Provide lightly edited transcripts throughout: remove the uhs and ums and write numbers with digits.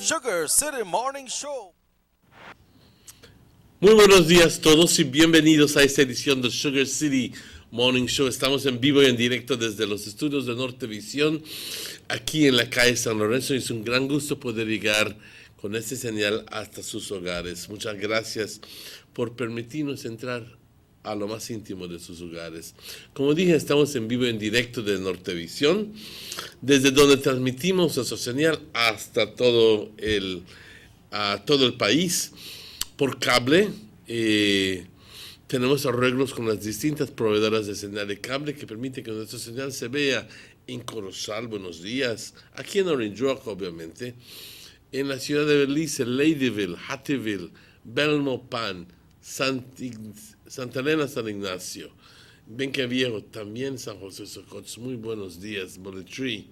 Sugar City Morning Show. Muy buenos días todos y bienvenidos a esta edición del Sugar City Morning Show. Estamos en vivo y en directo desde los estudios de Nortevisión, aquí en la calle San Lorenzo. Y es un gran gusto poder llegar con este señal hasta sus hogares. Muchas gracias por permitirnos entrar a lo más íntimo de sus hogares. Como dije, estamos en vivo y en directo de Nortevisión, desde donde transmitimos nuestra señal hasta todo el país por cable. Tenemos arreglos con las distintas proveedoras de señal de cable que permiten que nuestra señal se vea en Corozal, buenos días, aquí en Orange Rock, obviamente, en la ciudad de Belice, Ladyville, Hattieville, Belmopan, Santa Elena, San Ignacio, Benque Viejo, también San José Socots, muy buenos días, Boletrí,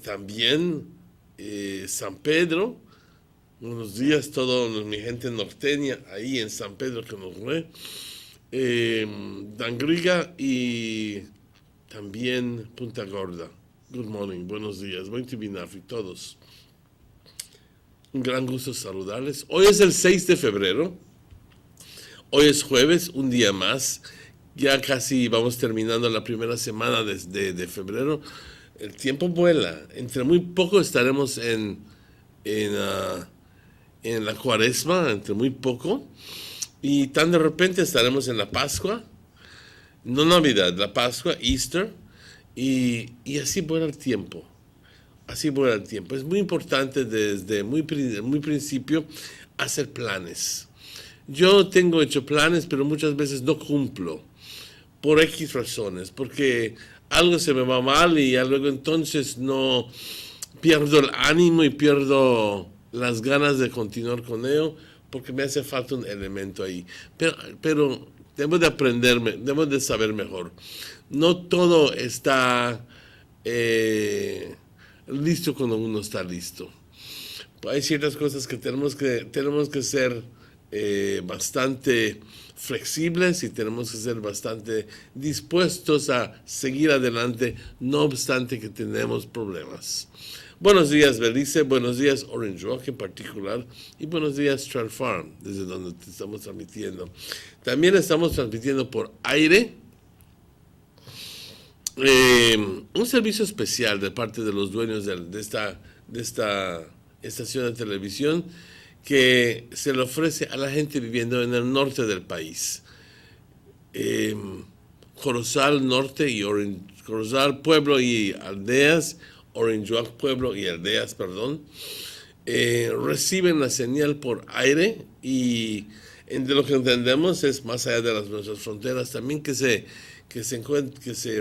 también San Pedro. Buenos días, toda mi gente norteña ahí en San Pedro que nos ve. Dangriga y también Punta Gorda. Good morning, buenos días. Buen Tibinafi, todos. Un gran gusto saludarles. Hoy es el 6 de febrero. Hoy es jueves, un día más. Ya casi vamos terminando la primera semana de febrero. El tiempo vuela. Entre muy poco estaremos en la cuaresma, entre muy poco, y tan de repente estaremos en la Pascua, no Navidad, la Pascua, Easter, y así vuela el tiempo, así vuela el tiempo. Es muy importante desde muy principio hacer planes. Yo tengo hecho planes, pero muchas veces no cumplo, por X razones, porque algo se me va mal y ya luego entonces no pierdo el ánimo y pierdo las ganas de continuar con ello porque me hace falta un elemento ahí. Pero debo de aprenderme, debo de saber mejor. No todo está listo cuando uno está listo. Hay ciertas cosas que tenemos que ser bastante flexibles y tenemos que ser bastante dispuestos a seguir adelante, no obstante que tenemos problemas. Buenos días, Belice, buenos días, Orange Rock en particular, y buenos días, Trail Farm, desde donde te estamos transmitiendo. También estamos transmitiendo por aire un servicio especial de parte de los dueños de esta estación de televisión que se le ofrece a la gente viviendo en el norte del país. Corozal Norte y Corozal Pueblo y Aldeas, Orange Rock Pueblo y Aldeas, perdón, reciben la señal por aire y de lo que entendemos es más allá de nuestras fronteras también que se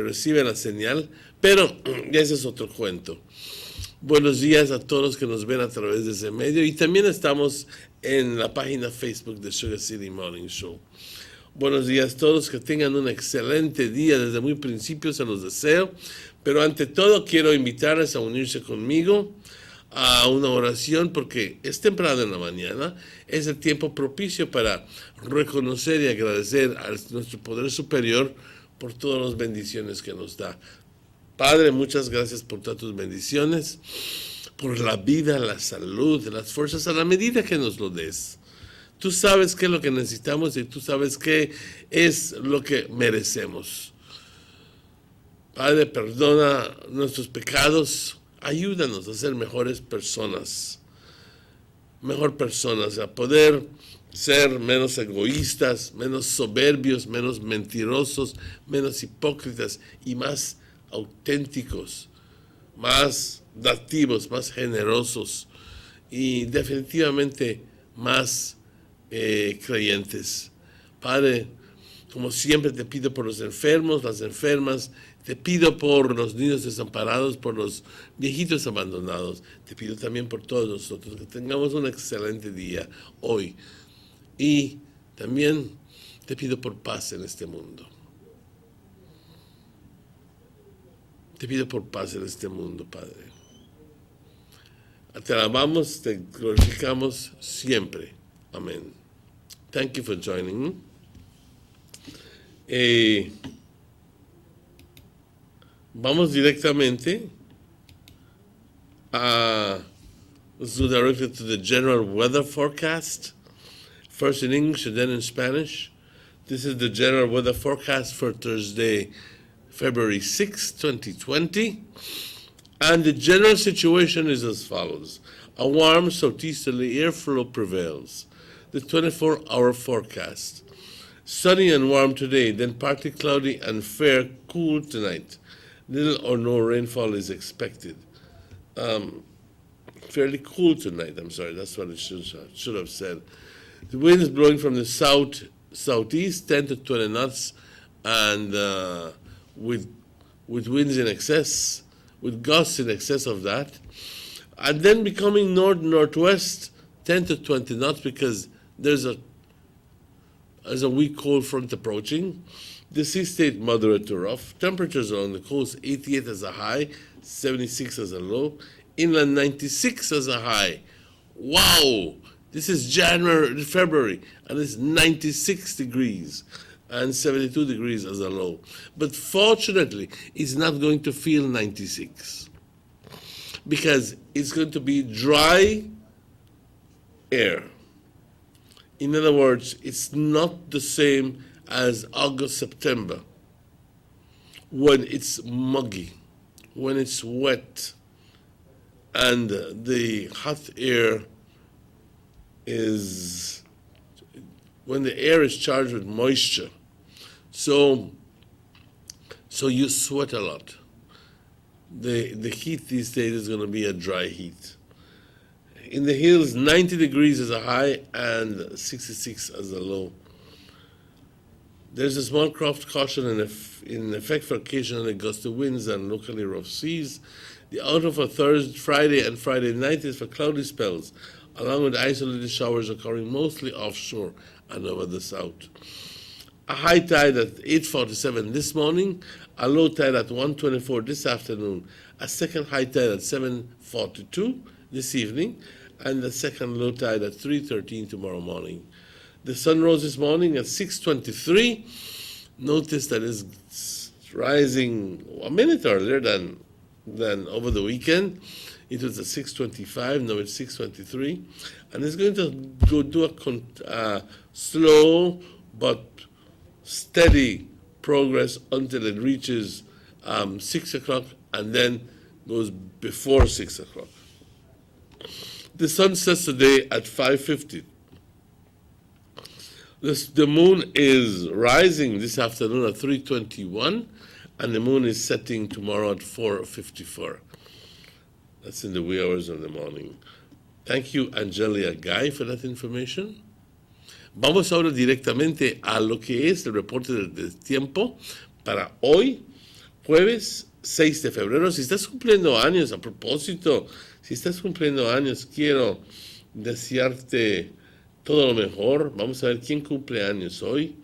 recibe la señal, pero ya ese es otro cuento. Buenos días a todos los que nos ven a través de ese medio y también estamos en la página Facebook de Sugar City Morning Show. Buenos días a todos, que tengan un excelente día. Desde muy principio se los deseo, pero ante todo quiero invitarles a unirse conmigo a una oración porque es temprano en la mañana, es el tiempo propicio para reconocer y agradecer a nuestro poder superior por todas las bendiciones que nos da. Padre, muchas gracias por todas tus bendiciones, por la vida, la salud, las fuerzas a la medida que nos lo des. Tú sabes qué es lo que necesitamos y tú sabes qué es lo que merecemos. Padre, perdona nuestros pecados, ayúdanos a ser mejores personas, a poder ser menos egoístas, menos soberbios, menos mentirosos, menos hipócritas y más auténticos, más dativos, más generosos y definitivamente más creyentes. Padre, como siempre te pido por los enfermos, las enfermas, te pido por los niños desamparados, por los viejitos abandonados, te pido también por todos nosotros, que tengamos un excelente día hoy. Y también te pido por paz en este mundo. Te pido por paz en este mundo, Padre. Te alabamos, te glorificamos siempre. Amén. Thank you for joining me. Vamos directamente a Let's go directly to the general weather forecast, first in English and then in Spanish. This is the general weather forecast for Thursday, February 6th, 2020. And the general situation is as follows. A warm southeasterly airflow prevails. The 24-hour forecast. Sunny and warm today, then partly cloudy and fair, cool tonight. Little or no rainfall is expected. Fairly cool tonight, I'm sorry, that's what it should have said. The wind is blowing from the southeast, 10 to 20 knots, and with winds in excess, with gusts in excess of that, and then becoming northwest, 10 to 20 knots, because there's a weak cold front approaching. The sea state moderate to rough. Temperatures along the coast 88 as a high, 76 as a low. Inland 96 as a high. Wow! This is February, and it's 96 degrees and 72 degrees as a low. But fortunately, it's not going to feel 96 because it's going to be dry air. In other words, it's not the same as August, September, when it's muggy, when it's wet, and the hot air is, when the air is charged with moisture. So you sweat a lot. The heat these days is going to be a dry heat. In the hills, 90 degrees as a high and 66 as a low. There's a small craft caution in effect for occasionally gusty winds and locally rough seas. The outlook for Thursday, Friday, and Friday night is for cloudy spells, along with isolated showers occurring mostly offshore and over the south. A high tide at 8:47 this morning, a low tide at 1:24 this afternoon, a second high tide at 7:42 this evening, and the second low tide at 3:13 tomorrow morning. The sun rose this morning at 6:23. Notice that it's rising a minute earlier than over the weekend. It was at 6:25, now it's 6:23. And it's going to go do a slow but steady progress until it reaches 6 o'clock and then goes before 6 o'clock. The sun sets today at 5:50. The moon is rising this afternoon at 3:21, and the moon is setting tomorrow at 4:54. That's in the wee hours of the morning. Thank you, Angelia Guy, for that information. Vamos ahora directamente a lo que es el reporte del tiempo para hoy, jueves 6 de febrero. Si estás cumpliendo años, a propósito, si estás cumpliendo años, quiero desearte todo lo mejor. Vamos a ver quién cumple años hoy.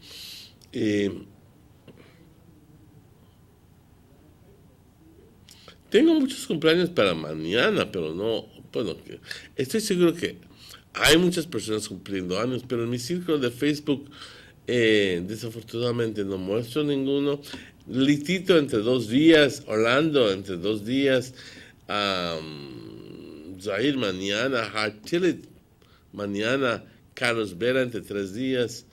Tengo muchos cumpleaños para mañana, pero no, bueno, estoy seguro que hay muchas personas cumpliendo años, pero en mi círculo de Facebook desafortunadamente no muestro ninguno. Litito entre 2 días, Orlando entre 2 días, Zahir mañana, Hartilit mañana, Carlos Vera entre 3 días,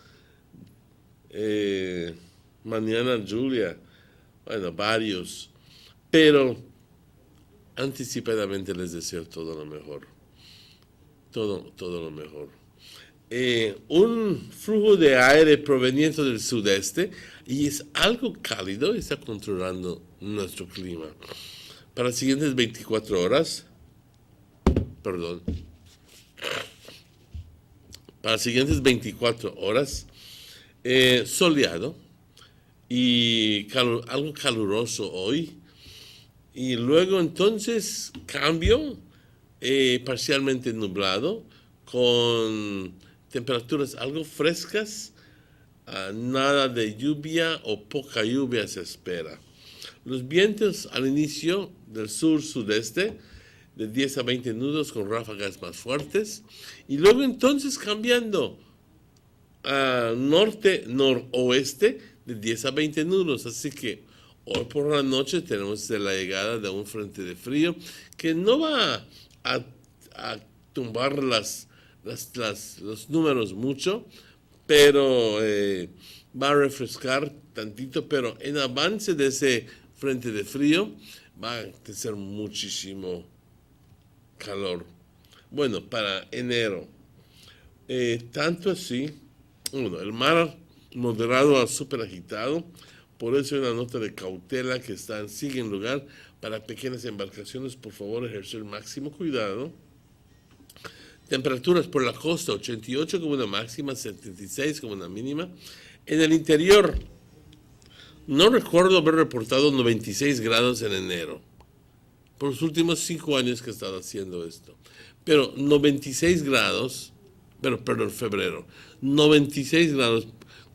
mañana Julia, bueno, varios, pero anticipadamente les deseo todo lo mejor, todo lo mejor. Un flujo de aire proveniente del sudeste y es algo cálido y está controlando nuestro clima. Para las siguientes 24 horas, perdón, para las siguientes 24 horas, soleado y algo caluroso hoy. Y luego entonces cambio, parcialmente nublado, con temperaturas algo frescas, nada de lluvia o poca lluvia se espera. Los vientos al inicio del sur-sudeste, de 10 a 20 nudos con ráfagas más fuertes, y luego entonces cambiando a norte-noroeste de 10 a 20 nudos. Así que hoy por la noche tenemos la llegada de un frente de frío que no va a tumbar los números mucho, pero va a refrescar tantito, pero en avance de ese frente de frío va a ser muchísimo calor. Bueno, para enero, tanto así, bueno, el mar moderado a súper agitado, por eso hay una nota de cautela que sigue en lugar para pequeñas embarcaciones. Por favor, ejercer el máximo cuidado. Temperaturas por la costa, 88 como una máxima, 76 como una mínima. En el interior, no recuerdo haber reportado 96 grados en enero, por los últimos 5 años que he estado haciendo esto. Pero 96 grados, perdón, febrero, 96 grados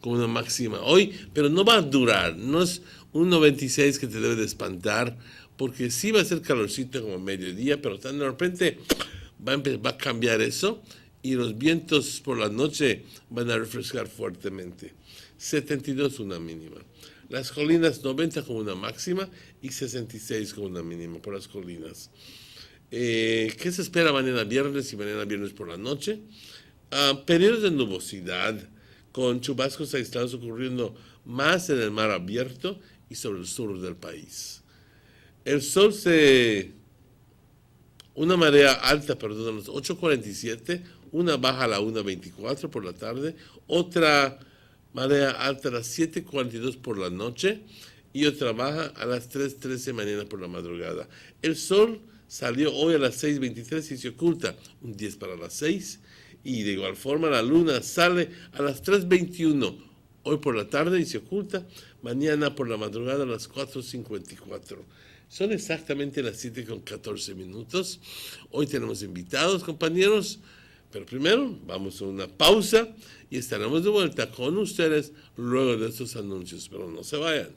como una máxima hoy, pero no va a durar, no es un 96 que te debe de espantar, porque sí va a ser calorcito como a mediodía, pero de repente va a cambiar eso y los vientos por la noche van a refrescar fuertemente. 72 una mínima. Las colinas 90 como una máxima y 66 como una mínima por las colinas. ¿Qué se espera mañana viernes y mañana viernes por la noche? Periodos de nubosidad con chubascos aislados ocurriendo más en el mar abierto y sobre el sur del país. El sol una marea alta, perdón, a las 8:47, una baja a la 1:24 por la tarde, otra marea alta a las 7:42 por la noche y otra baja a las 3:13 mañana por la madrugada. El sol salió hoy a las 6:23 y se oculta un 10 para las 6, y de igual forma la luna sale a las 3:21 hoy por la tarde y se oculta mañana por la madrugada a las 4:54. Son exactamente las 7:14. Hoy tenemos invitados, compañeros, pero primero vamos a una pausa y estaremos de vuelta con ustedes luego de estos anuncios, pero no se vayan.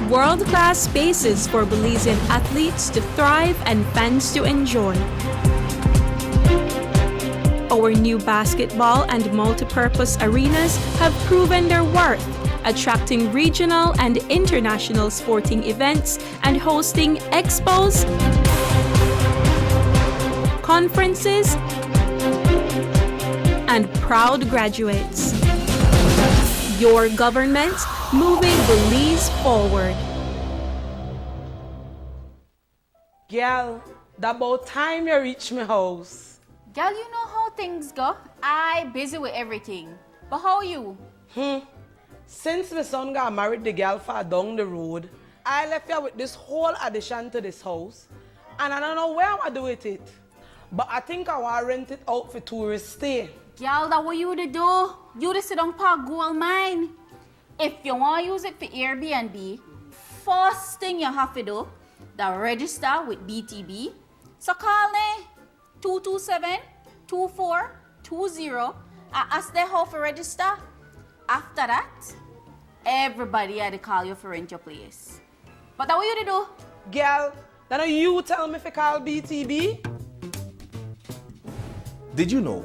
World-class spaces for Belizean athletes to thrive and fans to enjoy. Our new basketball and multipurpose arenas have proven their worth, attracting regional and international sporting events and hosting expos, conferences, and proud graduates. Your government moving Belize forward. Girl, that about time you reach my house. Girl, you know how things go. I busy with everything. But how are you? Since my son got married the girl far down the road, I left here with this whole addition to this house. And I don't know where I'm going to do with it. But I think I want to rent it out for tourists stay. Girl, that what you to do? You to sit on park gold mine. If you want to use it for Airbnb, first thing you have to do, the register with BTB. So call me 227-2420 and ask them how to register. After that, everybody had to call you for rent your place. But that what you to do? Girl, then you tell me if I call BTB? Did you know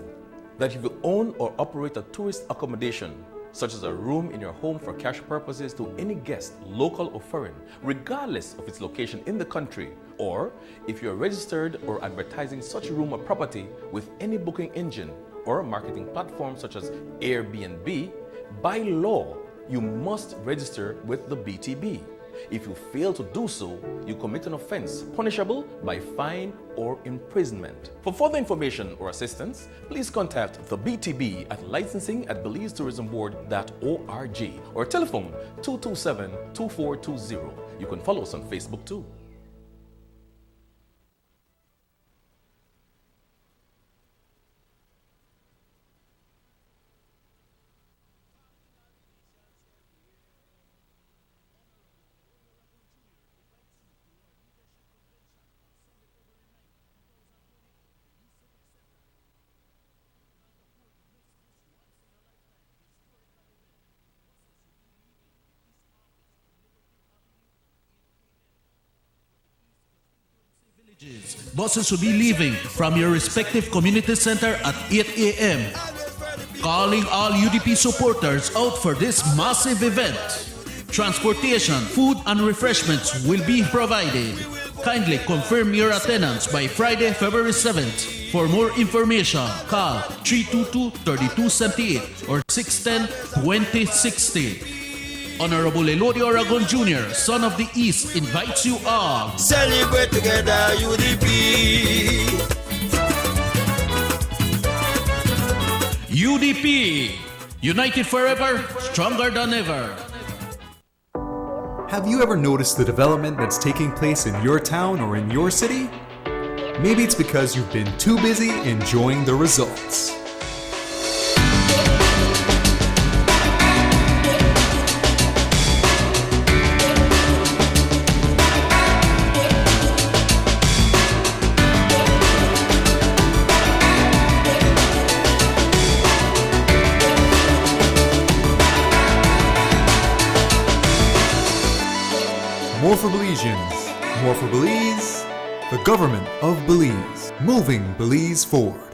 that if you own or operate a tourist accommodation, such as a room in your home for cash purposes to any guest, local or foreign, regardless of its location in the country, or if you're registered or advertising such room or property with any booking engine or marketing platform such as Airbnb, by law, you must register with the BTB. If you fail to do so, you commit an offense punishable by fine or imprisonment. For further information or assistance, please contact the BTB at licensing@belizetourismboard.org or telephone 227-2420. You can follow us on Facebook too. Buses will be leaving from your respective community center at 8 a.m. calling all UDP supporters out for this massive event. Transportation, food, and refreshments will be provided. Kindly confirm your attendance by Friday, February 7th. For more information, call 322-3278 or 610-2060. Honorable Elodie Aragon Jr., son of the East, invites you all. Celebrate together, UDP. UDP, united forever, stronger than ever. Have you ever noticed the development that's taking place in your town or in your city? Maybe it's because you've been too busy enjoying the results. More for Belizeans, more for Belize, the government of Belize, moving Belize forward.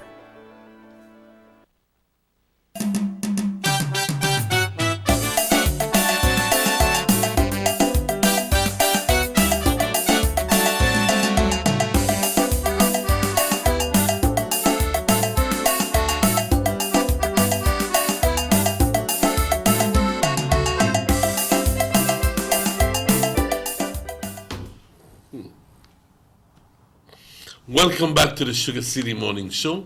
Welcome back to the Sugar City Morning Show.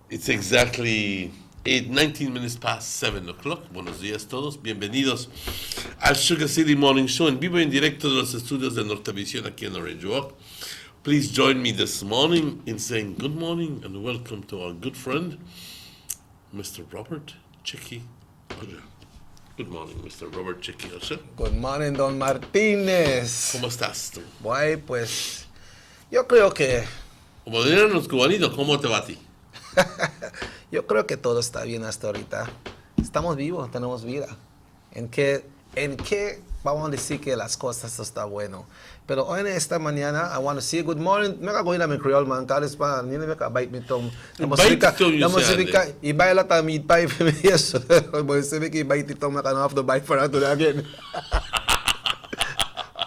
It's exactly 19 minutes past 7 o'clock. Buenos días todos. Bienvenidos al Sugar City Morning Show en vivo y en directo de los estudios de Nortevisión aquí en Orange Walk. Please join me this morning in saying good morning and welcome to our good friend, Mr. Robert Chicky Oja. Good morning, Mr. Robert Chicky Oja. Good morning, Don Martínez. ¿Cómo estás tú? Guay, pues yo creo que Como dirían los cubanitos, ¿cómo te va a ti? yo creo que todo está bien hasta ahorita. Estamos vivos, tenemos vida. ¿En qué vamos a decir que las cosas están bueno? Pero hoy en esta mañana, I want to say good morning. Me cago en la creole man, cada pa ni me ka bite mi tom. I baila ta meat pie for me yes. But say me ki bite tom, I can have to bite for that again.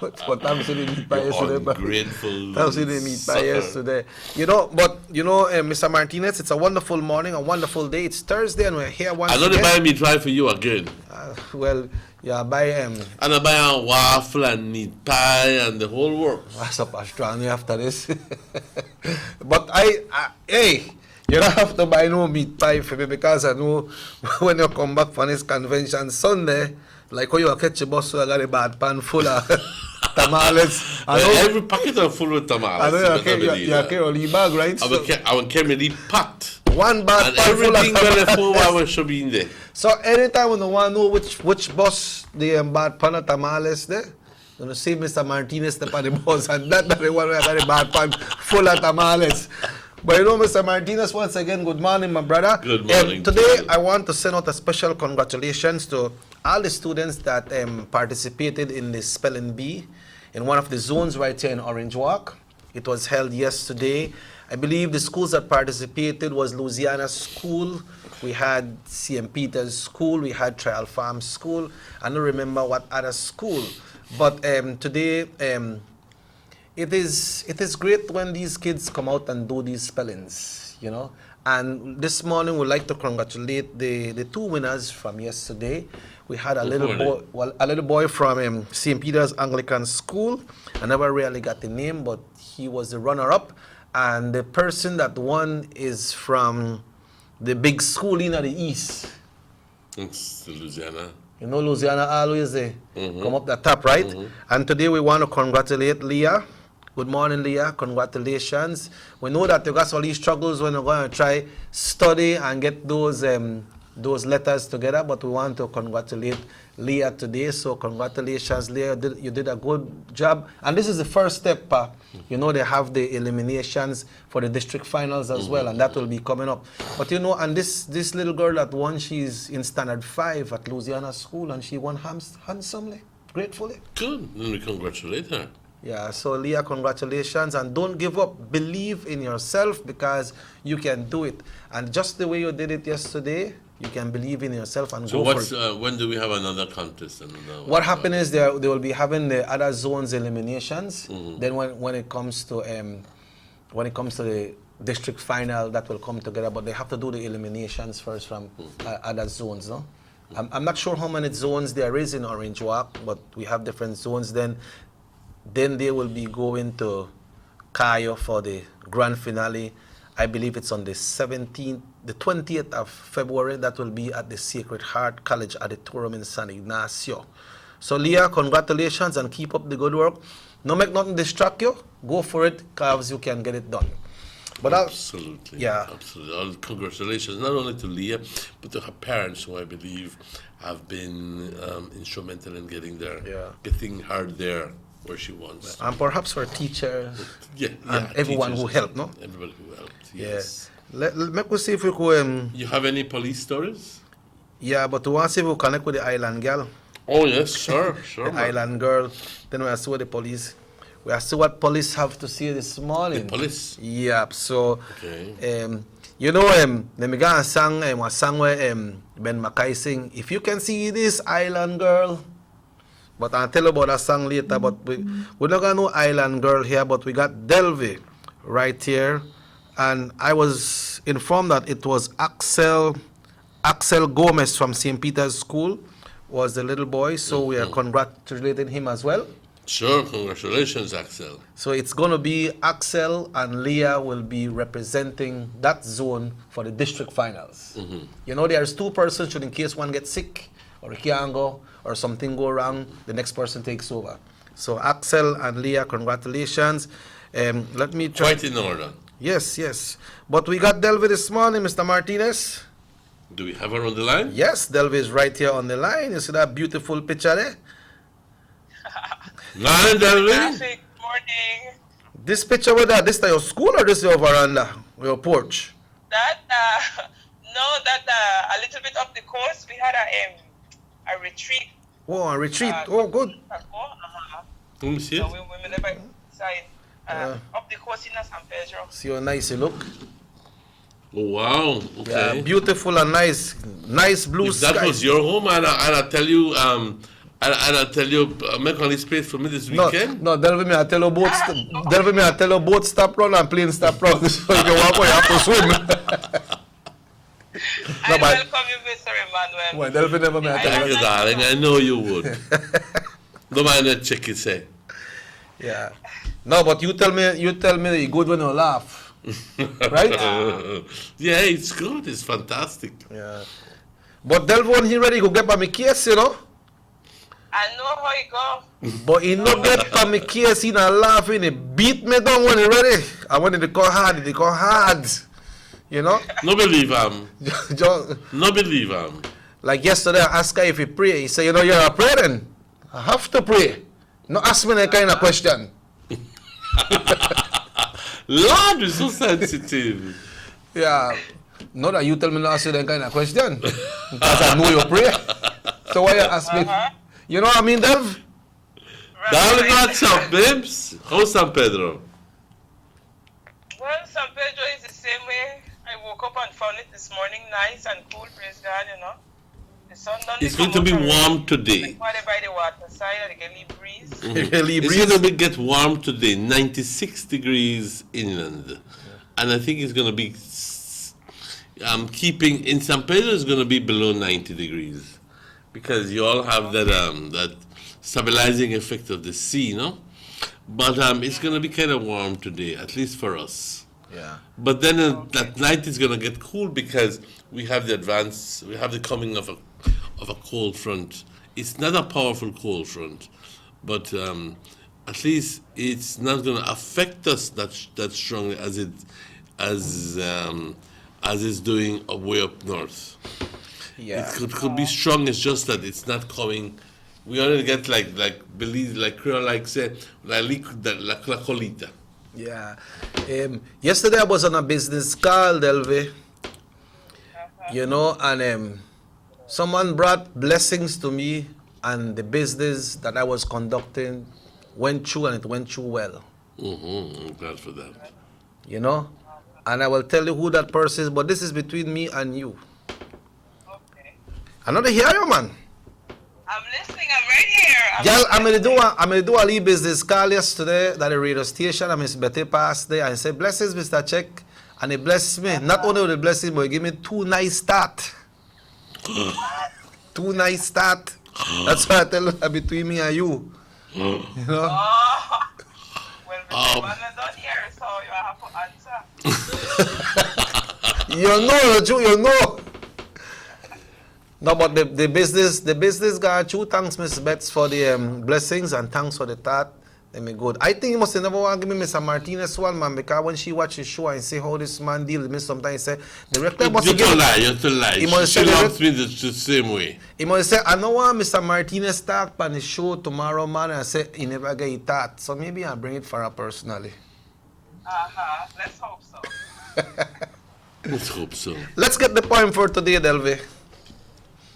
But I'm saying meat pie yesterday. Ungrateful. I'm saying meat pie yesterday. Mr. Martinez, it's a wonderful morning, a wonderful day. It's Thursday, and we're here once I'm going to again. buy meat pie for you again. Buy And I buy a waffle and meat pie and the whole works. What's up, astronomy after this? But hey, you don't have to buy no meat pie for me because I know when you come back from this convention Sunday, like how you catch a bus, so I got a bad pan full of tamales. Every packet are full with tamales. I know you carry only bag, right? I will carry the pot. One bag And pan full of everything going to 4 tamales. hours should be in there. So anytime when you want to know which bus the bad pan of tamales there, you know, see Mr. Martinez step on the bus and that the one where I got a bad pan full of tamales. But you know, Mr. Martinez, once again, good morning, my brother. Good morning to today, you. I want to send out a special congratulations to all the students that participated in the Spelling Bee in one of the zones right here in Orange Walk. It was held yesterday. I believe the schools that participated was Louisiana School, we had St. Peter's School, we had Trial Farm School. I don't remember what other school. But today, it is great when these kids come out and do these spellings, you know. And this morning we'd like to congratulate the two winners from yesterday. We had a little boy from St. Peter's Anglican School. I never really got the name, but he was the runner-up. And the person that won is from the big school in the east. It's Louisiana. You know, Louisiana always come up the top, right? And today we want to congratulate Leah. Good morning, Leah. Congratulations. We know that you got all these struggles when you're going to try study and get those letters together, but we want to congratulate Leah today. So congratulations, Leah. You did a good job. And this is the first step. You know, they have the eliminations for the district finals as well, and that will be coming up. But you know, and this little girl that won, she's in standard 5 at Louisiana School, and she won handsomely, gratefully. Good. Then we congratulate her. Yeah, so Leah, congratulations, and don't give up. Believe in yourself because you can do it. And just the way you did it yesterday, you can believe in yourself and So go what's for it. when do we have another contest? What happened is they will be having the other zones eliminations. Then when it comes to the district final, that will come together. But they have to do the eliminations first from other zones, no? I'm not sure how many zones there is in Orange Walk, but we have different zones. Then they will be going to Cayo for the grand finale. I believe it's on the 17th, the 20th of February. That will be at the Sacred Heart College Auditorium in San Ignacio. So Leah, congratulations and keep up the good work. No make nothing distract you. Go for it, cause you can get it done. But absolutely, yeah, absolutely. All congratulations, not only to Leah, but to her parents, who I believe have been instrumental in getting her there where she wants. And perhaps her teachers, and everyone teachers who helped, no? Everybody who helped, yes. Let me see if we could. You have any police stories? Yeah, but we want to see if we connect with the island girl. Oh yes, sure. The island girl. Then we see what the police. We see what police have to say this morning. The police. Yeah. So, okay. you know, let me go and sing a song where Ben Mackay sing. If you can see this island girl. But I'll tell you about that song later. But we're not got no island girl here, but we got Delvey right here. And I was informed that it was Axel Gomez from St. Peter's School was the little boy. So we are congratulating him as well. Sure, congratulations, Axel. So it's going to be Axel and Leah will be representing that zone for the district finals. You know, there's two persons should in case one gets sick or he can't go or something go wrong, the next person takes over. So Axel and Leah, congratulations. Let me try. Quite in order. Yes. But we got Delvey this morning, Mr. Martinez. Do we have her on the line? Yes, Delvey is right here on the line. You see that beautiful picture there? Morning, Delvey. Good morning. This picture with that, this is your school or this is your veranda, your porch? That a little bit up the coast, we had a retreat. Oh, a retreat. Good. Let me see it. So we never inside up the coast in San Pedro. See how nice you look. Oh, wow. Okay. Yeah, beautiful and nice blue sky. That was your home, and I tell you, make only space for me this weekend. No, Delvey me I tell you boat stop run and plane stop run. So if you walk, you have to swim. I welcome you, Mr. Emmanuel. Well, Delvey never me I tell Thank you, darling. I know you would. Don't mind that check it say. Yeah. No, but you tell me it's good when you laugh. Right? Yeah, it's good. It's fantastic. Yeah. But Delvey, when he ready, go get by me case, you know. I know how it go. But he no get by me case, he not laughing. He beat me down when he ready. And when he go hard. You know? No believe him. No believe him. Like yesterday, I asked her if he pray. He said, you know, you're a prayer then. I have to pray. No ask me that kind of question. Lord, you're so sensitive. Yeah. No, that you tell me not ask you that kind of question. Because I know you pray. So why you ask me? You know what I mean, Dev? Darling, what's up, babes? How's San Pedro? Well, San Pedro is the same way. I woke up and found it this morning nice and cool, praise God, you know. The sun don't It's going to be warm today. By the water side, I get a breeze. It's going to get warm today, 96 degrees inland. And I think it's going to be keeping, in San Pedro, it's going to be below 90 degrees. Because you all have that stabilizing effect of the sea, no? But it's going to be kind of warm today, at least for us. Yeah. But then at night it's going to get cool because we have the coming of a cold front. It's not a powerful cold front, but at least it's not going to affect us that strongly as it's doing way up north. Yeah. It could be strong. It's just that it's not coming. We only get like Creole say la colita. Yeah. Yesterday I was on a business call, Delvey. You know, and someone brought blessings to me and the business that I was conducting went through, and it went through well. I'm glad for that. You know? And I will tell you who that person is, but this is between me and you. Okay. I know they hear you, man. I'm listening. I'm right here. Girl, I'm gonna do a little business call yesterday at the radio station, and Miss Betty passed there and said, blessings, Mr. Check. And he blessed me. Not only with the blessing, but he gave me 2 nice start. 2 nice start. That's why I tell you between me and you. You know? Oh. Well, the man is not here, so you have to answer. You know. No, but the business got you. Thanks, Miss Betts, for the blessings, and thanks for the thought. Let me good. I think you must never want to give me Mr. Martinez one, man, because when she watch the show and see how this man deal with me, sometimes he say, director must You're to lie. She loves me the same way. He must say, I know want Mr. Martinez talk on the show tomorrow, man, and I say, he never get it that. So maybe I'll bring it for her personally. Let's hope so. Let's hope so. Let's get the point for today, Delve.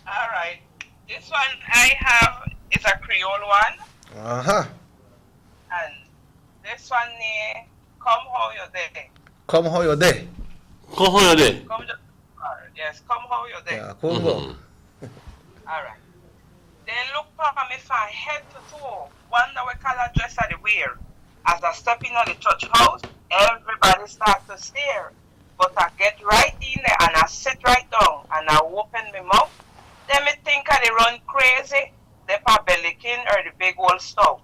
All right. This one I have is a Creole one. Uh-huh. And this one, come how you there. Come how you there. Come how you there. Yes, come how you there. Yeah, cool. All right. They look for me from head to toe. Wonder what color dress I wear. As I step in on the church house, everybody starts to stare. But I get right in there and I sit right down and I open my mouth. Then me think I run crazy. They for Bellikin or the big old stuff.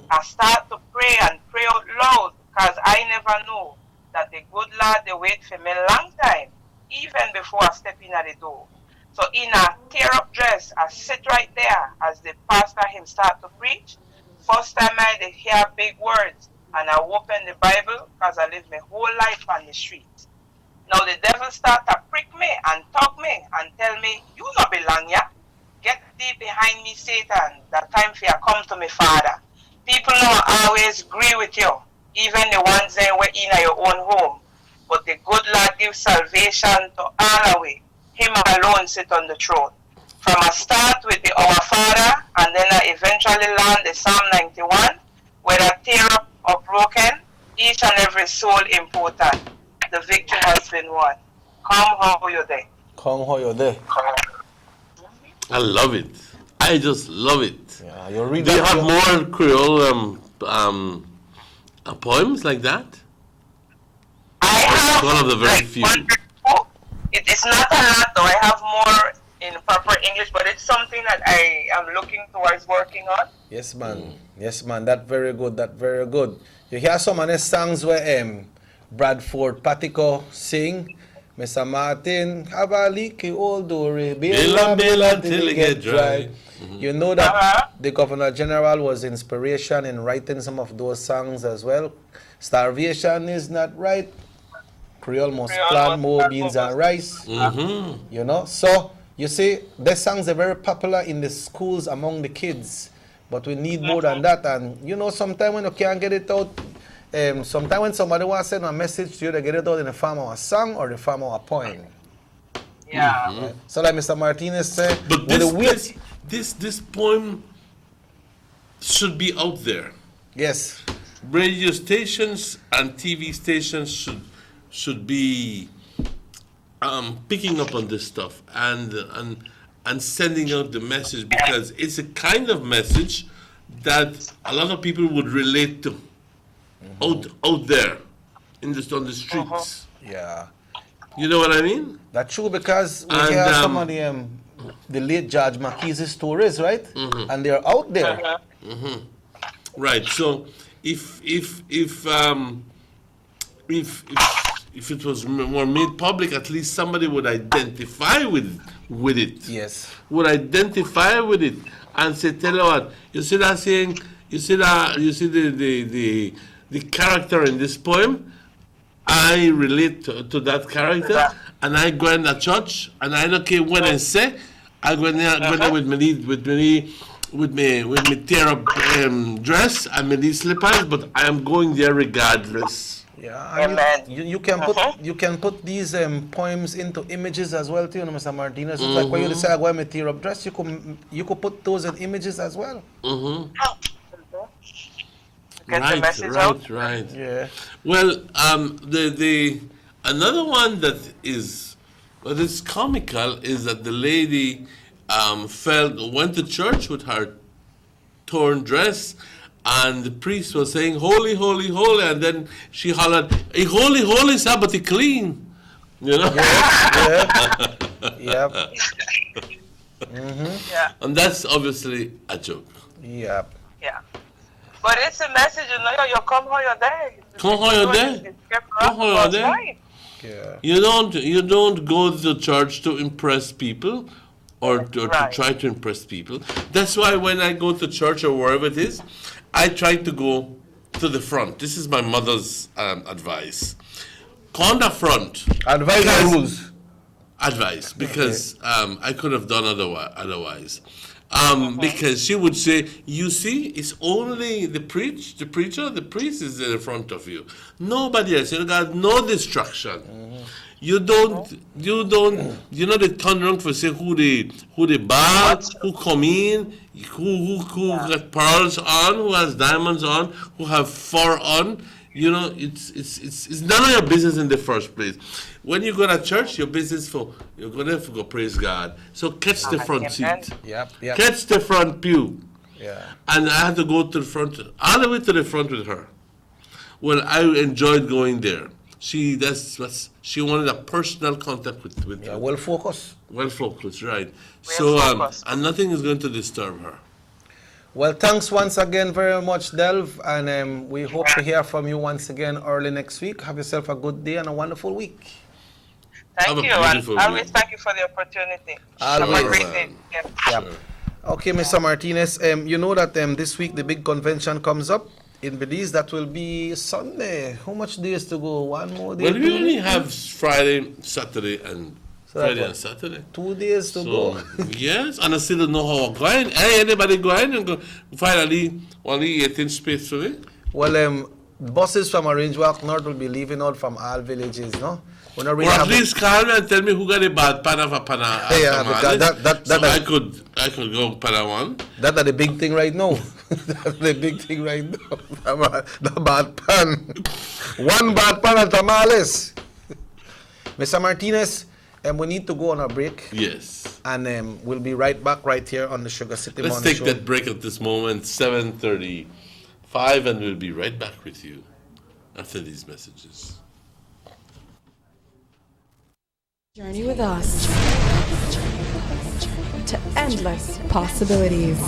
I start to pray and pray out loud because I never know that the good Lord they wait for me a long time, even before I step in at the door. So in a tear-up dress, I sit right there as the pastor him start to preach. First time I did hear big words, and I open the Bible because I live my whole life on the streets. Now the devil start to prick me and talk me and tell me, you not belong here. Get thee behind me, Satan. That time for you come to me, Father. People don't always agree with you, even the ones that were in your own home. But the good Lord gives salvation to all away. Him alone sit on the throne. From a start with the Our Father, and then I eventually learned the Psalm 91, where I tear up or broken, each and every soul important. The victory has been won. Come how you there. Come how you there. I love it. I just love it. Yeah, you read. Do you have more Creole poems like that? I have one of the very like few. It's not a lot though. I have more in proper English, but it's something that I am looking towards working on. Yes, man. Yes, man. That very good. That very good. You hear some of the songs where Bradford Patico sing. Mr. Martin, have a leaky old dory, bail until it get dry. You know that the Governor General was inspiration in writing some of those songs as well. Starvation is not right. Creole must plant more beans and rice. You know, so you see, the songs are very popular in the schools among the kids, but we need more than that. And you know, sometimes when you can't get it out, sometimes when somebody wants to send a message to you, they get it out in the form of a song or the form of a poem. Yeah. Right? So like Mr. Martinez said, but this poem should be out there. Yes. Radio stations and TV stations should be picking up on this stuff and sending out the message, because it's a kind of message that a lot of people would relate to out there on the streets. Yeah. You know what I mean? That's true, because we hear some of the late Judge Mackey's stories, right? And they're out there. Right. So if it was more made public, at least somebody would identify with it. Yes. Would identify with it and say, tell you what, you see that saying, you see the character in this poem, I relate to that character, and I go in the church, and I don't care what I say, I go in there with me tear up dress and my slippers, but I am going there regardless. Yeah, you can put these poems into images as well too, you know, Mr. Martinez. It's like when you say I wear my tear up dress, you could put those in images as well. get the message out. Right. Yeah. Well, the another one that is comical is that the lady went to church with her torn dress, and the priest was saying, "Holy, holy, holy," and then she hollered, "A holy, holy Sabbath clean," you know. Yep. Yeah. And that's obviously a joke. Yep. Yeah. But it's a message, you know, you come how you're there. Come how you're there. Come how you're there. Right. Yeah. You don't go to church to impress people or to try to impress people. That's why when I go to church or wherever it is, I try to go to the front. This is my mother's advice. Go on the front. Advise and rules. Advice, because I could have done otherwise. Because she would say, you see, it's only the priest is in front of you. Nobody else. You got no distraction. You know they turn around for say who they bad, who come in, who got pearls on, who has diamonds on, who have fur on. You know, it's none of your business in the first place. When you go to church, you're going to go praise God. So catch the front seat. Yep. Catch the front pew. Yeah. And I had to go to the front, all the way to the front with her. Well, I enjoyed going there. She wanted a personal contact with me. Well focused. Well focused, right. Well focused. And nothing is going to disturb her. Well, thanks once again very much, Delv, and we hope to hear from you once again early next week. Have yourself a good day and a wonderful week. Thank you, and always thank you for the opportunity. Have a great day. Yeah. Yep. Okay, Mr. Martinez, you know that this week the big convention comes up in Belize. That will be Sunday. How much days to go? One more day? Well, we only have Friday, Saturday, and Saturday. 2 days to go. Yes, and I still don't know how I'm going. Hey, anybody going and go finally only 18 space for me? Well, buses from Orange Walk North will be leaving out from all villages, no? We're not really Well, please call me and tell me who got a bad pan of a pana. I could go pana one. That's the big thing right now. That's the big thing right now. The bad pan. One bad pan and tamales. Mr. Martinez, we need to go on a break. Yes. And we'll be right back right here on the Sugar City Let's Morning take Show. that break at this moment, 7:35, and we'll be right back with you after these messages. Journey with us to endless possibilities.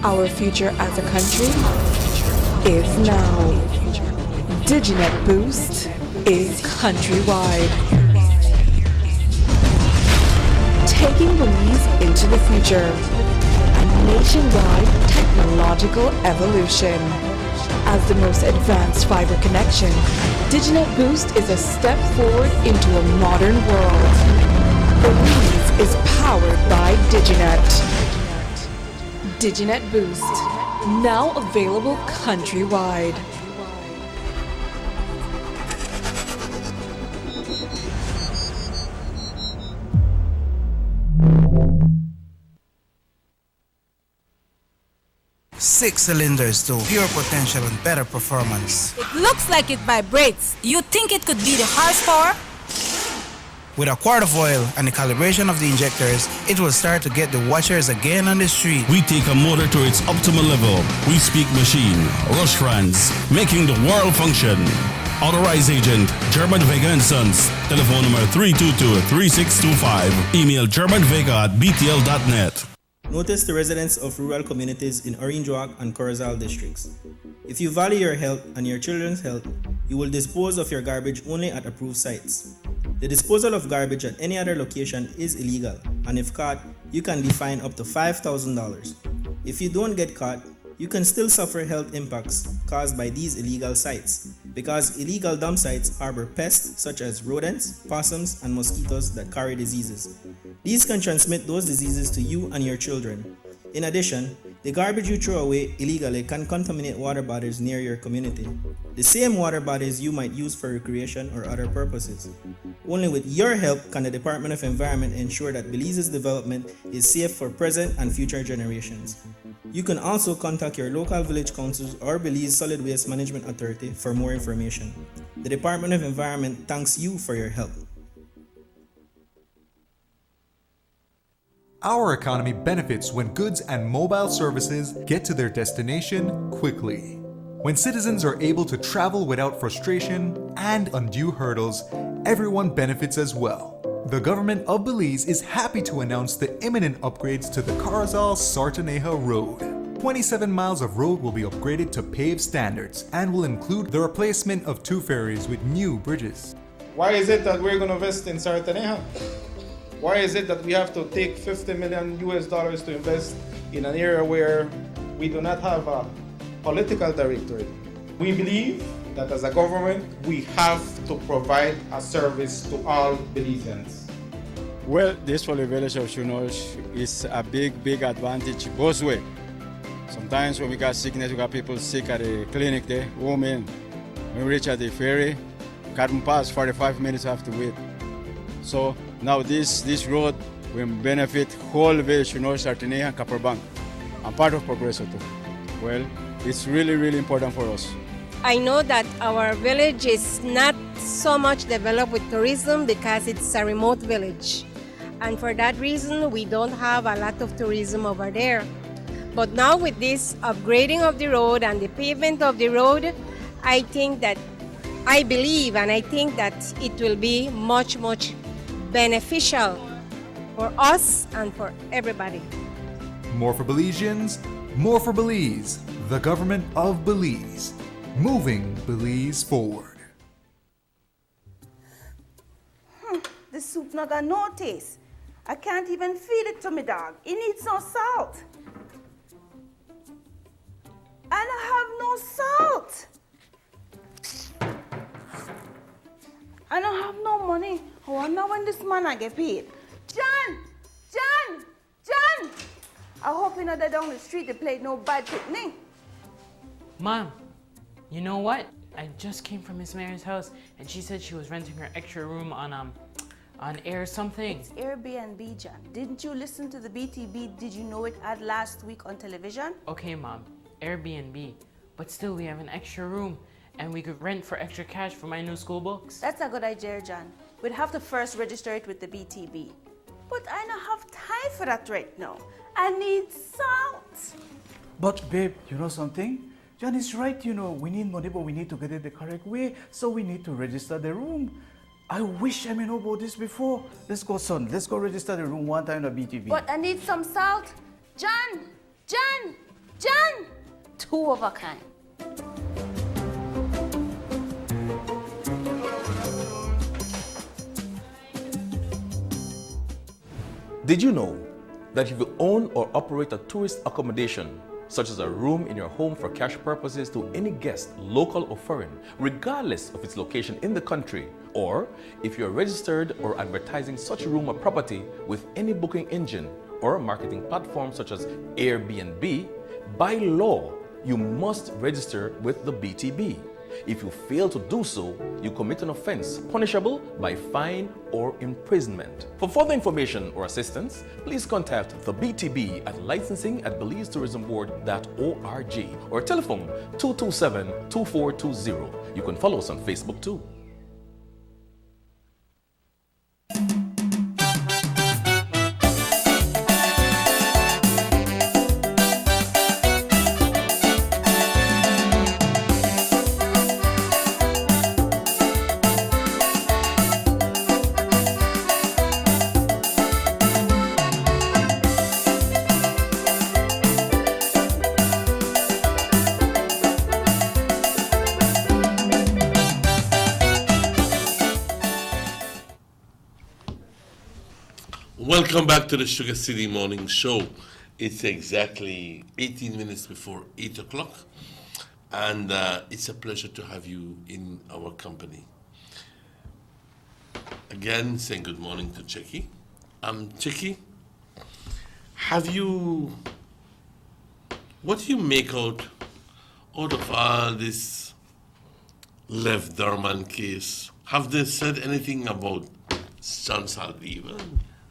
Our future as a country is now. Diginet Boost is countrywide. Taking Belize into the future. A nationwide technological evolution. As the most advanced fiber connection, Diginet Boost is a step forward into a modern world. Belize is powered by Diginet. Diginet Boost, now available countrywide. Six cylinders to pure potential and better performance. It looks like it vibrates. You think it could be the horsepower? With a quart of oil and the calibration of the injectors, it will start to get the watchers again on the street. We take a motor to its optimal level. We speak machine, rush runs, making the world function. Authorized agent, German Vega & Sons. Telephone number 322-3625. Email germanvega@btl.net. Notice the residents of rural communities in Orange Walk and Corozal districts. If you value your health and your children's health, you will dispose of your garbage only at approved sites. The disposal of garbage at any other location is illegal, and if caught, you can be fined up to $5,000. If you don't get caught, you can still suffer health impacts caused by these illegal sites, because illegal dump sites harbor pests such as rodents, possums, and mosquitoes that carry diseases. These can transmit those diseases to you and your children. In addition, The garbage you throw away illegally can contaminate water bodies near your community. The same water bodies you might use for recreation or other purposes. Only with your help can the Department of Environment ensure that Belize's development is safe for present and future generations. You can also contact your local village councils or Belize Solid Waste Management Authority for more information. The Department of Environment thanks you for your help. Our economy benefits when goods and mobile services get to their destination quickly. When citizens are able to travel without frustration and undue hurdles, everyone benefits as well. The government of Belize is happy to announce the imminent upgrades to the Carazal-Sartaneja Road. 27 miles of road will be upgraded to paved standards and will include the replacement of 2 ferries with new bridges. Why is it that we're going to invest in Sartaneja? Why is it that we have to take $50 million to invest in an area where we do not have a political directorate? We believe that as a government, we have to provide a service to all Belizeans. Well, this for the village of Shunosh is a big advantage both ways. Sometimes when we got sickness, we got people sick at the clinic there, women. When we reach at the ferry, can't pass 45 minutes, have to wait. So now this road will benefit whole village, Sartaneja and Copperbank, and part of Progreso too. Well, it's really important for us. I know that our village is not so much developed with tourism because it's a remote village. And for that reason, we don't have a lot of tourism over there. But now with this upgrading of the road and the pavement of the road, I believe and I think that it will be much beneficial for us and for everybody. More for Belizeans, more for Belize, the government of Belize, moving Belize forward. The soup not got no taste. I can't even feed it to my dog. It needs no salt. I don't have no salt. I don't have no money. I wonder when this man I get paid. John! I hope you know that down the street they played no bad picnic. Mom, you know what? I just came from Miss Mary's house and she said she was renting her extra room on air something. It's Airbnb, John. Didn't you listen to the BTB? Did you know it ad last week on television? Okay, Mom, Airbnb. But still, we have an extra room and we could rent for extra cash for my new school books. That's a good idea, John. We'd have to first register it with the BTB. But I don't have time for that right now. I need salt. But babe, you know something? John is right, we need money, but we need to get it the correct way. So we need to register the room. I wish I know about this before. Let's go, son. Let's go register the room one time at BTB. But I need some salt. John! 2 of a kind. Did you know that if you own or operate a tourist accommodation, such as a room in your home for cash purposes to any guest, local or foreign, regardless of its location in the country, or if you're registered or advertising such room or property with any booking engine or marketing platform such as Airbnb, by law, you must register with the BTB. If you fail to do so, you commit an offense punishable by fine or imprisonment. For further information or assistance, please contact the BTB at licensing@belizetourismboard.org or telephone 227-2420. You can follow us on Facebook too. Welcome back to the Sugar City Morning Show. It's exactly 18 minutes before 8 o'clock, and it's a pleasure to have you in our company. Again, saying good morning to Chicky. Chicky, have you what do you make out of all this Lev Derman case? Have they said anything about John Saldivar?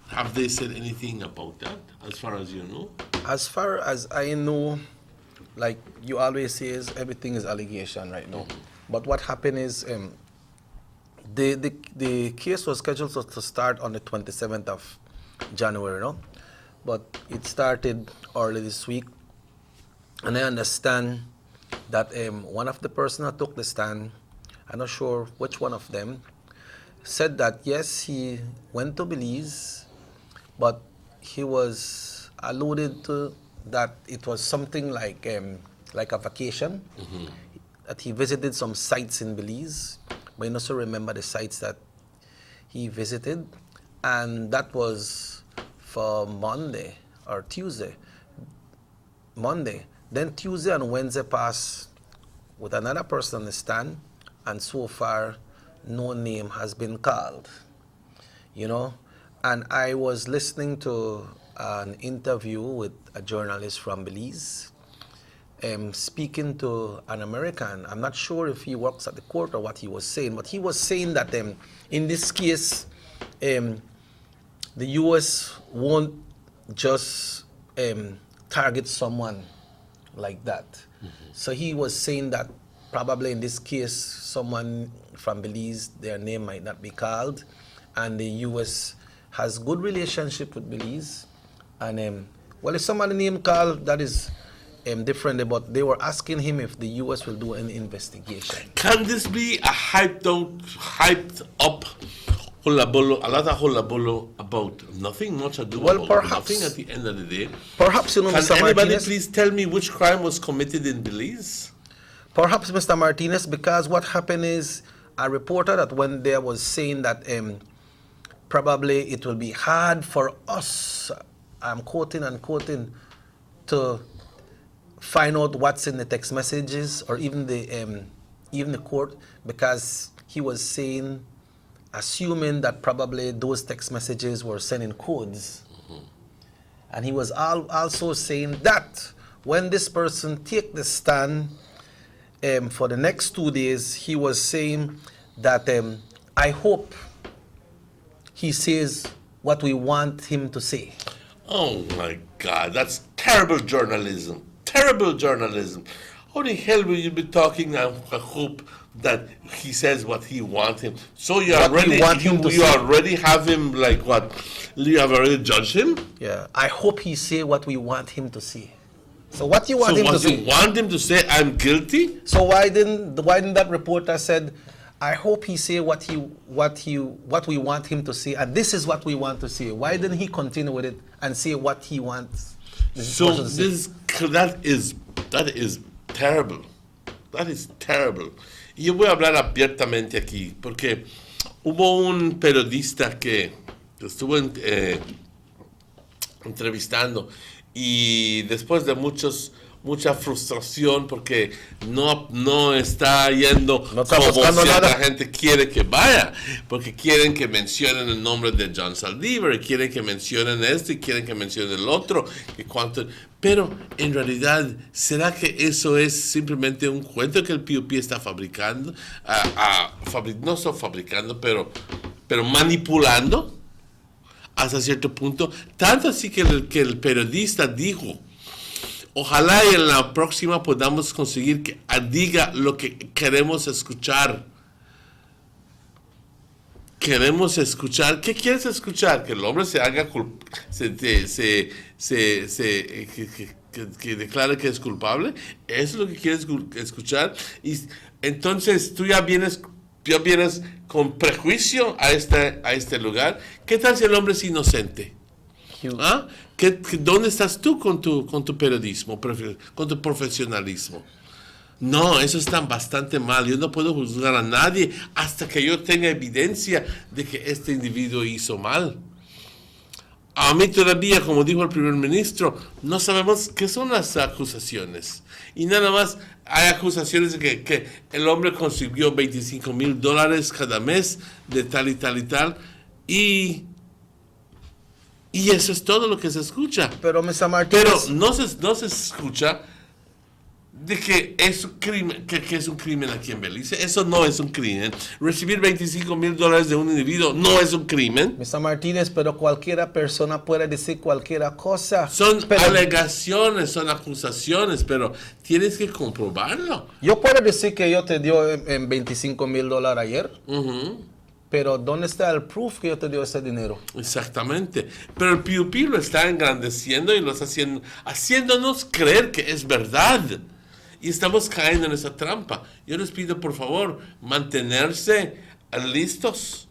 Have they said anything about that, as far as you know? As far as I know, like you always say, everything is allegation right now. But what happened is the case was scheduled to start on the 27th of January, no? But it started early this week. And I understand that one of the persons that took the stand, I'm not sure which one of them, said that yes, he went to Belize, but he was alluded to that it was something like a vacation, that he visited some sites in Belize, but he also remember the sites that he visited, and that was for Monday or Tuesday. Monday. Then Tuesday and Wednesday passed with another person on the stand, and so far no name has been called, you know. And I was listening to an interview with a journalist from Belize, speaking to an American. I'm not sure if he works at the court or what he was saying, but he was saying that in this case, the U.S. won't just target someone like that. So he was saying that probably in this case, someone from Belize, their name might not be called, and the U.S. has good relationship with Belize. And well, if somebody name called, that is different, but they were asking him if the U.S. will do an investigation. Can this be a hyped up hullabaloo, a lot of hullabaloo about nothing much ado about perhaps, nothing at the end of the day? Perhaps, you know, Can Mr. anybody Martinez, please tell me which crime was committed in Belize? Perhaps, Mr. Martinez, because what happened is a reporter that went there was saying that probably it will be hard for us, I'm quoting, to find out what's in the text messages or even the court, because he was saying, assuming that probably those text messages were sending codes. And he was also saying that when this person take the stand for the next 2 days, he was saying that I hope he says what we want him to say. Oh my God, that's terrible journalism. Terrible journalism. How the hell will you be talking? I hope that he says what he wants him. So you already have him like what? You have already judged him? Yeah. I hope he say what we want him to say. So what you want him to say? You want him to say I'm guilty? So why didn't that reporter said, I hope he say what we want him to say, and this is what we want to say. Why didn't he continue with it and say what he wants? So that is terrible. That is terrible. Y yo voy a hablar abiertamente aquí, porque hubo un periodista que estuvo entrevistando y después de mucha frustración porque no está yendo como la gente quiere que vaya, porque quieren que mencionen el nombre de John Saldivar, quieren que mencionen esto y quieren que mencionen el otro, pero en realidad, ¿será que eso es simplemente un cuento que el PUP está fabricando? No solo fabricando, pero manipulando hasta cierto punto, tanto así que el periodista dijo, ojalá y en la próxima podamos conseguir que diga lo que queremos escuchar. Queremos escuchar. ¿Qué quieres escuchar? Que el hombre se haga que declare que es culpable. Eso es lo que quieres escuchar. Y entonces tú ya vienes con prejuicio a este lugar. ¿Qué tal si el hombre es inocente? ¿Ah? ¿Dónde estás tú con tu periodismo, con tu profesionalismo? No, eso está bastante mal. Yo no puedo juzgar a nadie hasta que yo tenga evidencia de que este individuo hizo mal. A mí todavía, como dijo el primer ministro, no sabemos qué son las acusaciones. Y nada más hay acusaciones de que el hombre consiguió $25,000 cada mes de tal y tal y tal. Y eso es todo lo que se escucha. Pero, Mr. Martínez, pero no se escucha de que es un crimen, que es un crimen aquí en Belice. Eso no es un crimen. Recibir $25,000 de un individuo no es un crimen. Mr. Martínez, pero cualquiera persona puede decir cualquier cosa. Son alegaciones, son acusaciones, pero tienes que comprobarlo. Yo puedo decir que yo te dio en $25,000 ayer. Pero ¿dónde está el proof que yo te dio ese dinero? Exactamente. Pero el PUP lo está engrandeciendo y lo está haciéndonos creer que es verdad. Y estamos cayendo en esa trampa. Yo les pido, por favor, mantenerse listos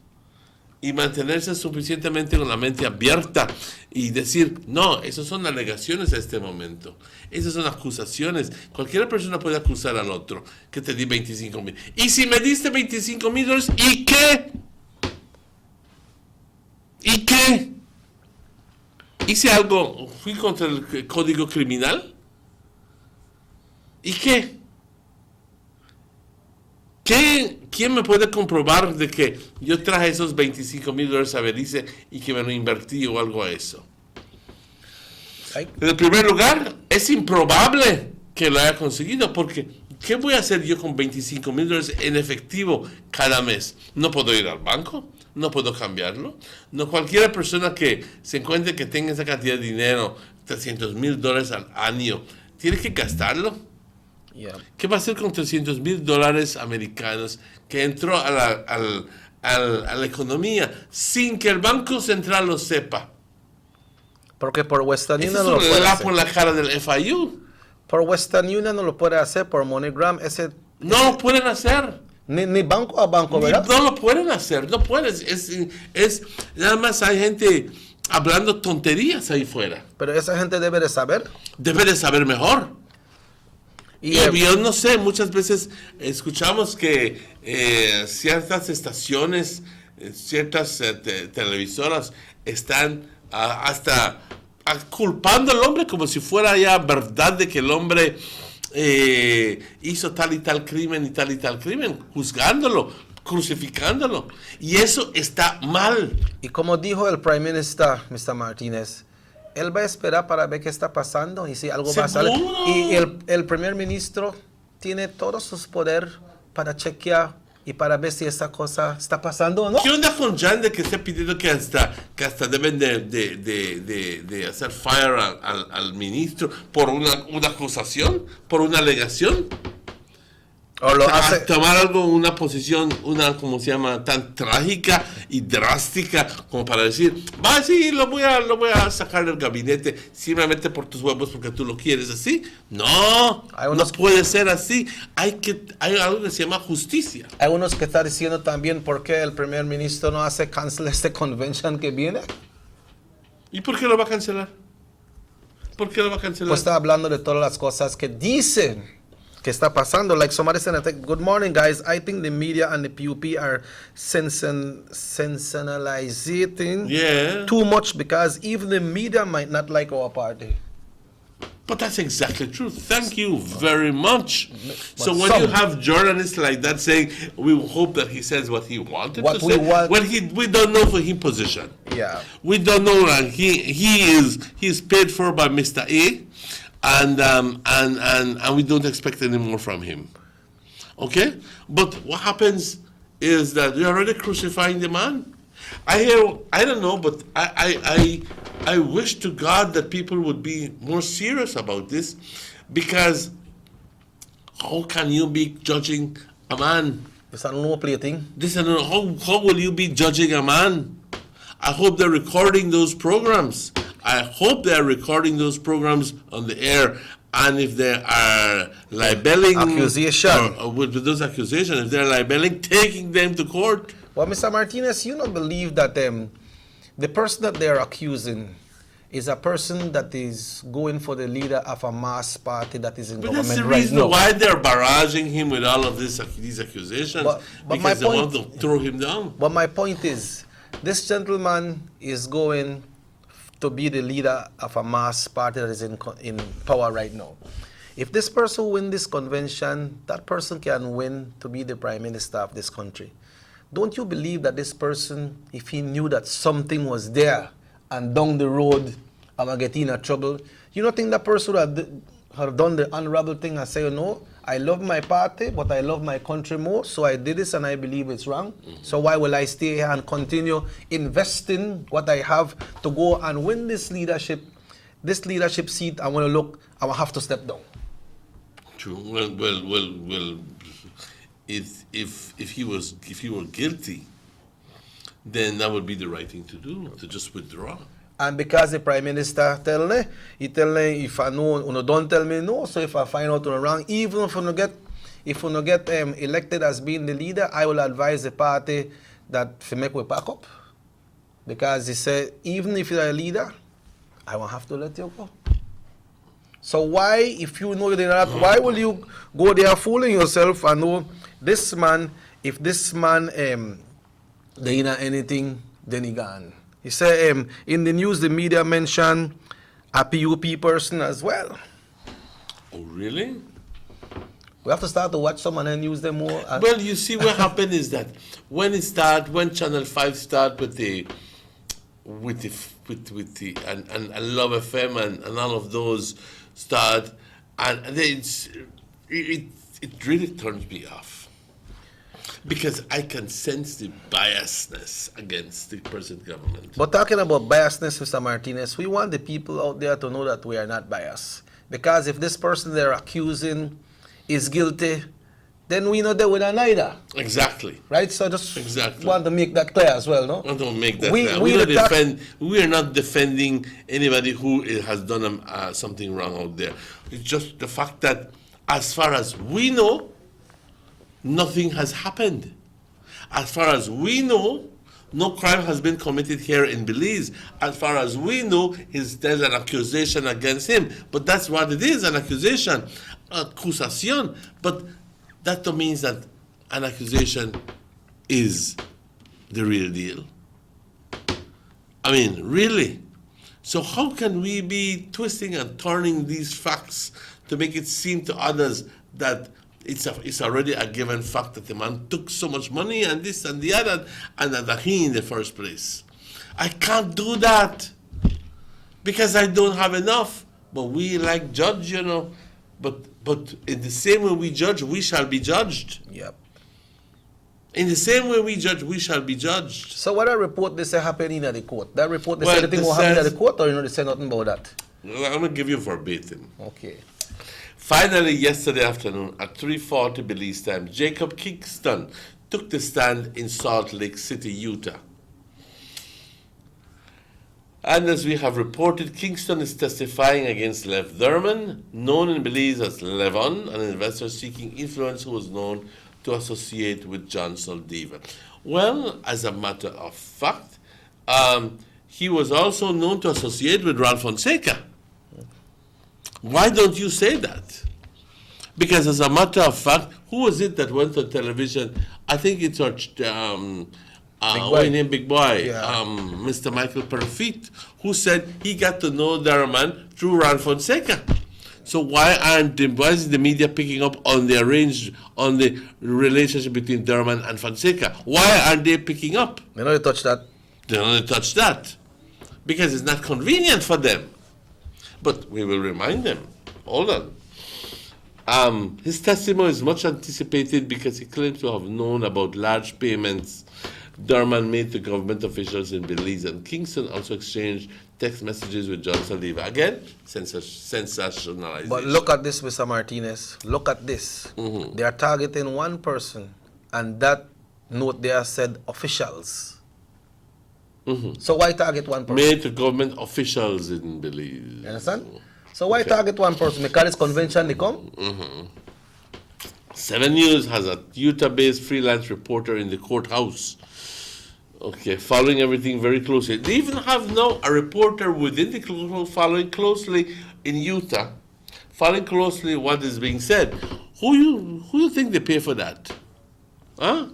y mantenerse suficientemente con la mente abierta y decir, no, esas son alegaciones a este momento. Esas son acusaciones. Cualquier persona puede acusar al otro que te di $25,000. Y si me diste $25,000, ¿y qué? ¿Y qué? ¿Hice algo? ¿Fui contra el código criminal? ¿Y qué? ¿Quién me puede comprobar de que yo traje esos $25,000 a Belice y que me lo invertí o algo a eso? En primer lugar, es improbable que lo haya conseguido, porque ¿qué voy a hacer yo con $25,000 en efectivo cada mes? No puedo ir al banco, no puedo cambiarlo. No, cualquier persona que se encuentre que tenga esa cantidad de dinero, $300,000 al año, tiene que gastarlo. ¿Qué va a hacer con $300,000 americanos que entró a la economía sin que el Banco Central lo sepa? Porque por Western Union no no lo puede hacer. Por la cara del FIU. Por Western Union no lo puede hacer, por MoneyGram no lo pueden hacer. Ni banco a banco, ¿verdad? No lo pueden hacer, no puedes. Nada más hay gente hablando tonterías ahí fuera. Pero esa gente debe de saber. Debe de saber mejor. Y yo no sé, muchas veces escuchamos que ciertas estaciones, ciertas televisoras están hasta culpando al hombre como si fuera ya verdad de que el hombre hizo tal y tal crimen, juzgándolo, crucificándolo. Y eso está mal. Y como dijo el Prime Minister, Mr. Martínez, él va a esperar para ver qué está pasando y si algo va a salir. Y el primer ministro tiene todos sus poderes para chequear y para ver si esta cosa está pasando o no. ¿Qué onda con Jan de que esté pidiendo que hasta deben de hacer fire al ministro por una acusación, por una alegación? O lo hace, tomar una posición, como se llama, tan trágica y drástica como para decir, sí, lo voy a sacar del gabinete simplemente por tus huevos porque tú lo quieres así. No puede ser así. Hay algo que se llama justicia. Hay unos que están diciendo también por qué el primer ministro no hace cancelar este convention que viene. ¿Y por qué lo va a cancelar? ¿Por qué lo va a cancelar? Pues está hablando de todas las cosas que dicen que está pasando. Like somebody said, good morning guys, I think the media and the PUP are sensationalizing too much because even the media might not like our party. But that's exactly true. Thank you very much. So when you have journalists like that saying, we hope that he says what he wanted to say, we don't know for his position. Yeah. We don't know. He's paid for by Mr. A. And we don't expect any more from him. Okay? But what happens is that you're already crucifying the man. I don't know, but I wish to God that people would be more serious about this, because how can you be judging a man? How will you be judging a man? I hope they're recording those programs. I hope they're recording those programs on the air, and if they are libeling with those accusations, if they're libeling, taking them to court. Well, Mr. Martinez, you don't believe that the person that they're accusing is a person that is going for the leader of a mass party that is in government right now. That's the reason why they're barraging him with all of these accusations, because they want to throw him down. But my point is, this gentleman is going to be the leader of a mass party that is in power right now. If this person wins this convention, that person can win to be the prime minister of this country. Don't you believe that this person, if he knew that something was there and down the road I'm going to get in trouble, you don't think that person would have done the honorable thing and say, you know, I love my party, but I love my country more, so I did this and I believe it's wrong. So why will I stay here and continue investing what I have to go and win this leadership seat? I want to look, I will have to step down. True. Well. If he were guilty, then that would be the right thing to do, to just withdraw. And because the Prime Minister tell me, he tell me, if I know, you don't tell me no, so if I find out you're wrong, even if you get elected as being the leader, I will advise the party that to make we pack up. Because he said, even if you're a leader, I won't have to let you go. So why, if you know you're not, why will you go there fooling yourself and know this man, if this man they ain't anything, then he gone. He said in the news, the media mentioned a PUP person as well. Oh, really? We have to start to watch some and then use them more. Well, you see, what happened is that when Channel 5 start with the and Love FM and all of those start, and it really turns me off. Because I can sense the biasness against the present government. But talking about biasness, Mr. Martinez, we want the people out there to know that we are not biased. Because if this person they're accusing is guilty, then we know that we're not neither. Exactly. Right? So just want to make that clear as well, no? I don't make that clear. We are not defending anybody who has done something wrong out there. It's just the fact that as far as we know, nothing has happened. As far as we know, no crime has been committed here in Belize. As far as we know, there's an accusation against him. But that's what it is, an accusation, accusation. But that means that an accusation is the real deal. I mean, really? So how can we be twisting and turning these facts to make it seem to others that it's already a given fact that the man took so much money and this and the other, and that he in the first place? I can't do that because I don't have enough. But we like judge, you know. But in the same way we judge, we shall be judged. Yep. In the same way we judge, we shall be judged. So what a report they say happening at the court? That report they say anything will happen at the court, or you know they say nothing about that? I'm gonna give you verbatim. Okay. Finally, yesterday afternoon at 3:40 Belize time, Jacob Kingston took the stand in Salt Lake City, Utah. And as we have reported, Kingston is testifying against Lev Thurman, known in Belize as Levon, an investor seeking influence who was known to associate with John Saldiva. Well, as a matter of fact, he was also known to associate with Ralph Fonseca. Why don't you say that? Because as a matter of fact, who was it that went on television? I think it's our Big Boy, Yeah. Mr. Michael Perfit, who said he got to know Darman through Ralph Fonseca. So why is the media picking up on the relationship between Darman and Fonseca? Why aren't they picking up? They don't touch that. They don't touch that because it's not convenient for them. But we will remind them. Hold on. His testimony is much anticipated because he claims to have known about large payments Darman made to government officials in Belize, and Kingston also exchanged text messages with John Saldiva. Again, sensationalization. But look at this, Mr. Martinez. Look at this. Mm-hmm. They are targeting one person, and that note there said officials. Mm-hmm. So why target one person? Made to government officials in Belize. You understand? So why target one person? Because it's convention they come? Mm-hmm. 7 News has a Utah-based freelance reporter in the courthouse. Okay, following everything very closely. They even have now a reporter within the courthouse following closely in Utah, following closely what is being said. Who you think they pay for that? Huh?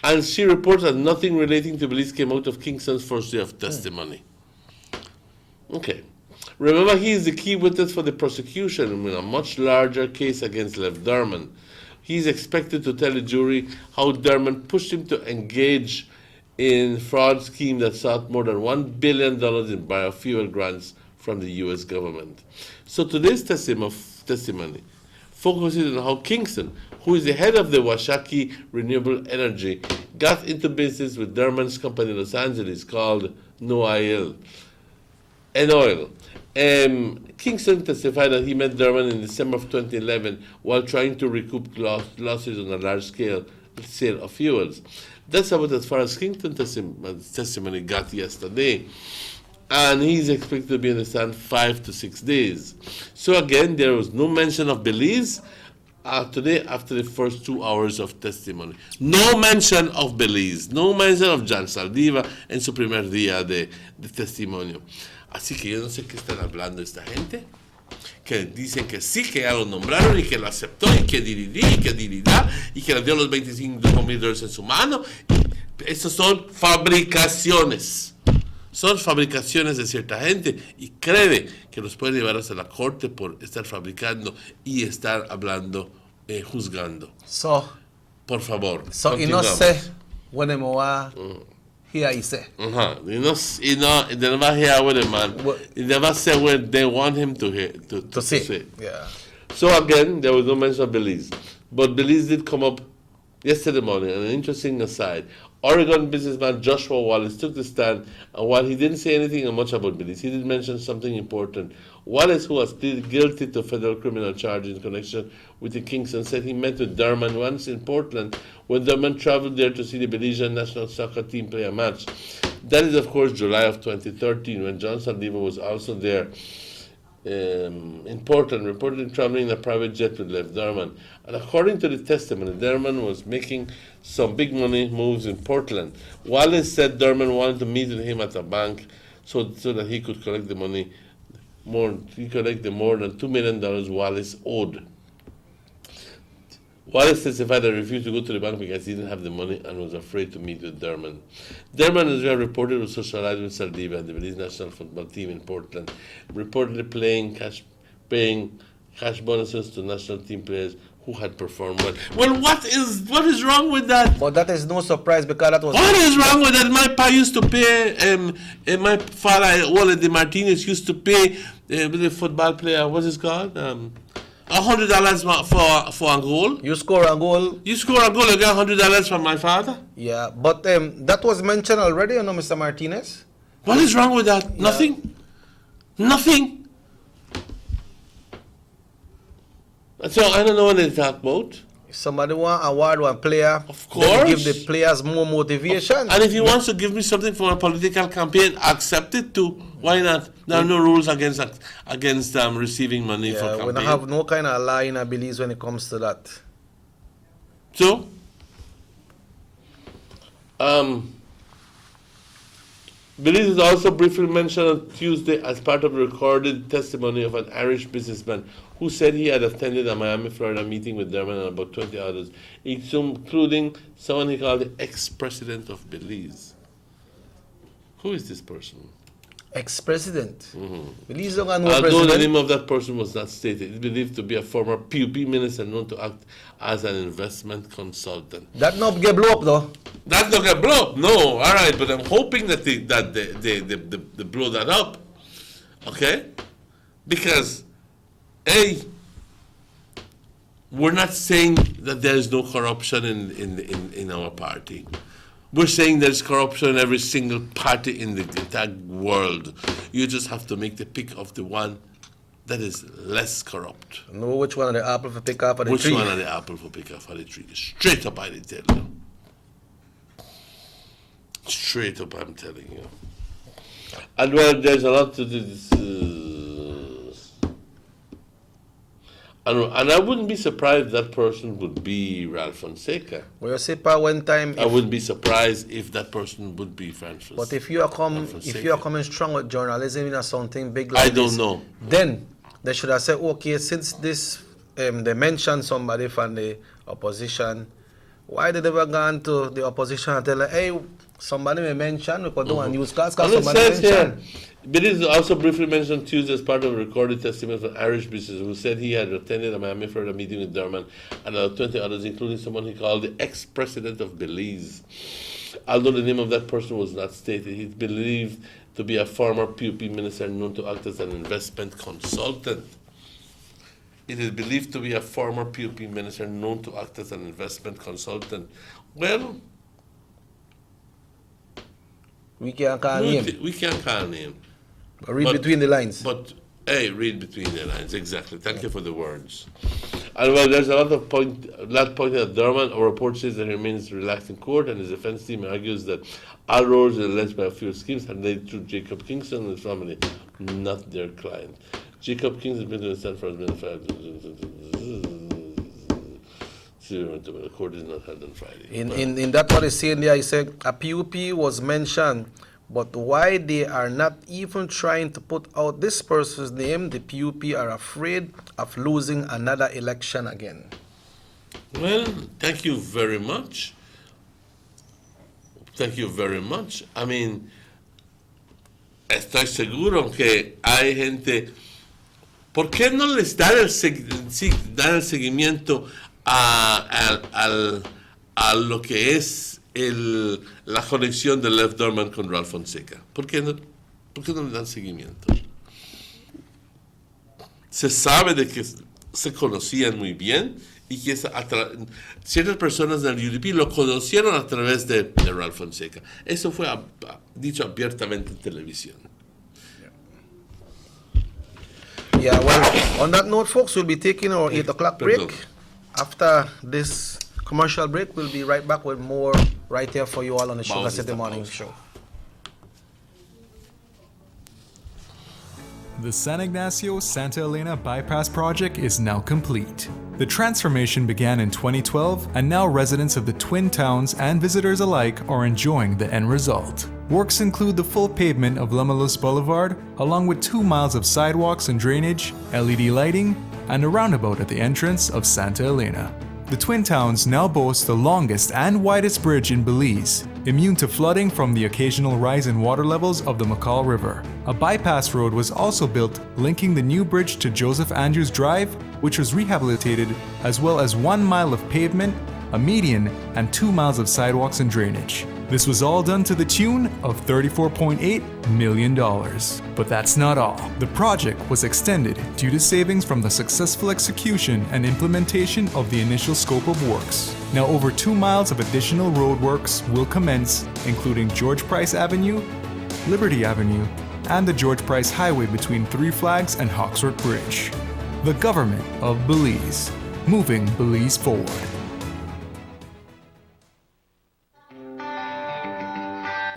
And she reports that nothing relating to Belize came out of Kingston's first day of testimony. Okay. Remember, he is the key witness for the prosecution in a much larger case against Lev Thurman. He is expected to tell the jury how Thurman pushed him to engage in fraud scheme that sought more than $1 billion in biofuel grants from the U.S. government. So today's testimony focuses on how Kingston, who is the head of the Washakie Renewable Energy, got into business with Derman's company in Los Angeles called NOIL. Kingston testified that he met Derman in December of 2011 while trying to recoup losses on a large scale sale of fuels. That's about as far as Kingston's testimony got yesterday. And he's expected to be in the stand 5 to 6 days. So again, there was no mention of Belize today after the first 2 hours of testimony. No mention of Belize, no mention of Jan Saldiva en su primer día de testimonio. Así que yo no sé qué están hablando esta gente, que dicen que sí, que ya lo nombraron y que lo aceptó y que diridí y que diridá y que le dio los $25,000 en su mano. Estos son fabricaciones. Son fabricaciones de cierta gente y cree que los puede llevar hasta la corte por estar fabricando y estar hablando, juzgando. So, por favor. So, y no sé, bueno, me va here y sé. Y no va here with him, man. He never said where they want him to hear, to say. Yeah. So again, there was no mention of Belize. But Belize did come up yesterday morning. And an interesting aside, Oregon businessman Joshua Wallace took the stand, and while he didn't say anything much about Belize, he did mention something important. Wallace, who was pleaded guilty to federal criminal charges in connection with the Kingston, said he met with Derman once in Portland when Derman traveled there to see the Belizean national soccer team play a match. That is, of course, July of 2013, when John Saldiva was also there in Portland, reportedly traveling in a private jet with Lev Derman. And according to the testimony, Derman was making some big money moves in Portland. Wallace said Derman wanted to meet with him at a bank so that he could collect the money, more than $2 million Wallace owed. Wallace testified that he refused to go to the bank because he didn't have the money and was afraid to meet with Derman. Derman, as we have reported, was socialized with Saldiva and the Belize national football team in Portland, reportedly paying cash bonuses to national team players who had performed well. Well, what is wrong with that? But that is no surprise because that was... What is wrong with that? My pa used to pay, my father, Wally De Martinez, used to pay the football player, what's his called? $100 for a goal. You score a goal. You score a goal, you get $100 from my father. Yeah, but that was mentioned already, you know, Mr. Martinez. What is wrong with that? Yeah. Nothing. Nothing. So I don't know what they talk about. If somebody want to award one player, of course, give the players more motivation. And if he wants to give me something for a political campaign, accept it too. Why not? There are no rules against receiving money for campaign. We don't have no kind of law in Belize when it comes to that. So, Belize is also briefly mentioned on Tuesday as part of a recorded testimony of an Irish businessman who said he had attended a Miami, Florida meeting with Derman and about 20 others, including someone he called the ex-president of Belize. Who is this person? Ex-president? Belize don't know although the name of that person was not stated, it's believed to be a former PUP minister known to act as an investment consultant. That not get blow up though. That not get blow up, no. All right, but I'm hoping that they blow that up, okay? Because, we're not saying that there is no corruption in our party. We're saying there's corruption in every single party in the entire world. You just have to make the pick of the one that is less corrupt. Know which one of the apple for pick off of the tree. Which one of the apple for pick off of the tree? Straight up, I tell you. Straight up, I'm telling you. And well, there's a lot to this. And I wouldn't be surprised that person would be Ralph Fonseca. Well, you say, pa, one time... I wouldn't be surprised if that person would be Francis. But if you are coming strong with journalism or something big like I don't know. Then they should have said, okay, since this, they mentioned somebody from the opposition, why did they ever gone to the opposition and tell them, hey, somebody may mention, we could do a newscast because somebody mentioned. Belize also briefly mentioned Tuesday as part of a recorded testimony from an Irish business who said he had attended a Miami, Florida meeting with Derman and 20 others, including someone he called the ex-president of Belize. although the name of that person was not stated, he's believed to be a former PUP minister known to act as an investment consultant. It is believed to be a former PUP minister known to act as an investment consultant. Well, we can't call name. We can't call name. Read between the lines. But, hey, read between the lines, exactly. Thank you for the words. And well, there's a lot pointed at Durham. Our report says that he remains relaxed in court, and his defense team argues that all roles alleged by few schemes had led to Jacob Kingston and his family, not their client. Jacob Kingston has been to stand for his the court is not held on Friday. In that what he's saying there, he said a PUP was mentioned, but why they are not even trying to put out this person's name, the PUP are afraid of losing another election again. Well, thank you very much. Thank you very much. I mean, estoy seguro que hay gente. ¿Por qué no les dan el seguimiento a lo que es la conexión de Lev Dorman con Ralph Fonseca? ¿Por qué no le dan seguimiento? Se sabe de que se conocían muy bien y que ciertas personas del UDP lo conocieron a través de Ralph Fonseca. Eso fue dicho abiertamente en televisión. Yeah, well, on that note, folks, we'll be taking our 8 o'clock break. After this commercial break, we'll be right back with more right here for you all on the Sugar City Morning Show. The San Ignacio-Santa Elena Bypass Project is now complete. The transformation began in 2012, and now residents of the Twin Towns and visitors alike are enjoying the end result. Works include the full pavement of Lamalus Boulevard, along with 2 miles of sidewalks and drainage, LED lighting, and a roundabout at the entrance of Santa Elena. The Twin Towns now boast the longest and widest bridge in Belize, immune to flooding from the occasional rise in water levels of the McCall River. A bypass road was also built linking the new bridge to Joseph Andrews Drive, which was rehabilitated, as well as 1 mile of pavement, a median, and 2 miles of sidewalks and drainage. This was all done to the tune of $34.8 million. But that's not all. The project was extended due to savings from the successful execution and implementation of the initial scope of works. Now over 2 miles of additional roadworks will commence, including George Price Avenue, Liberty Avenue, and the George Price Highway between Three Flags and Hawksworth Bridge. The government of Belize, moving Belize forward.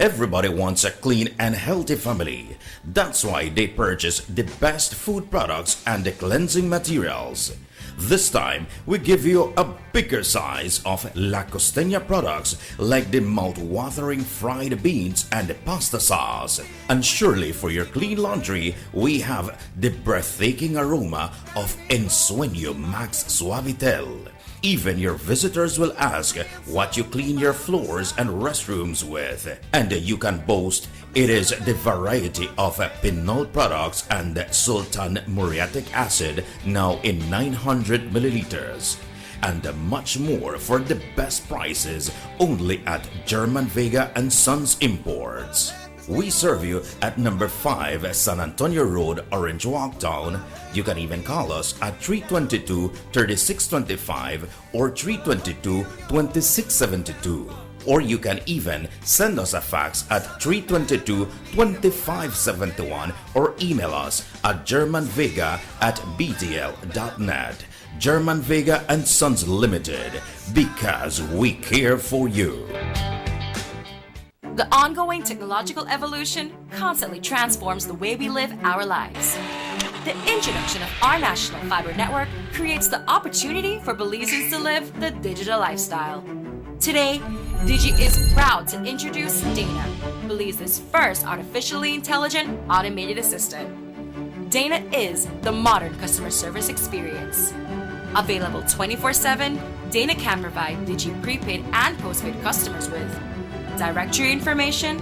Everybody wants a clean and healthy family. That's why they purchase the best food products and the cleansing materials. This time, we give you a bigger size of La Costeña products like the mouth-watering fried beans and the pasta sauce. And surely for your clean laundry, we have the breathtaking aroma of Ensueño Max Suavitel. Even your visitors will ask what you clean your floors and restrooms with. And you can boast it is the variety of Pinol products and Sultan muriatic acid now in 900 milliliters. And much more for the best prices only at German Vega and Sons Imports. We serve you at number 5 San Antonio Road, Orange Walk Town. You can even call us at 322-3625 or 322-2672. Or you can even send us a fax at 322-2571 or email us at germanvega@btl.net. German Vega and Sons Limited, because we care for you. The ongoing technological evolution constantly transforms the way we live our lives. The introduction of our national fiber network creates the opportunity for Belizeans to live the digital lifestyle. Today, Digi is proud to introduce Dana, Belize's first artificially intelligent automated assistant. Dana is the modern customer service experience. Available 24/7, Dana can provide Digi prepaid and postpaid customers with directory information,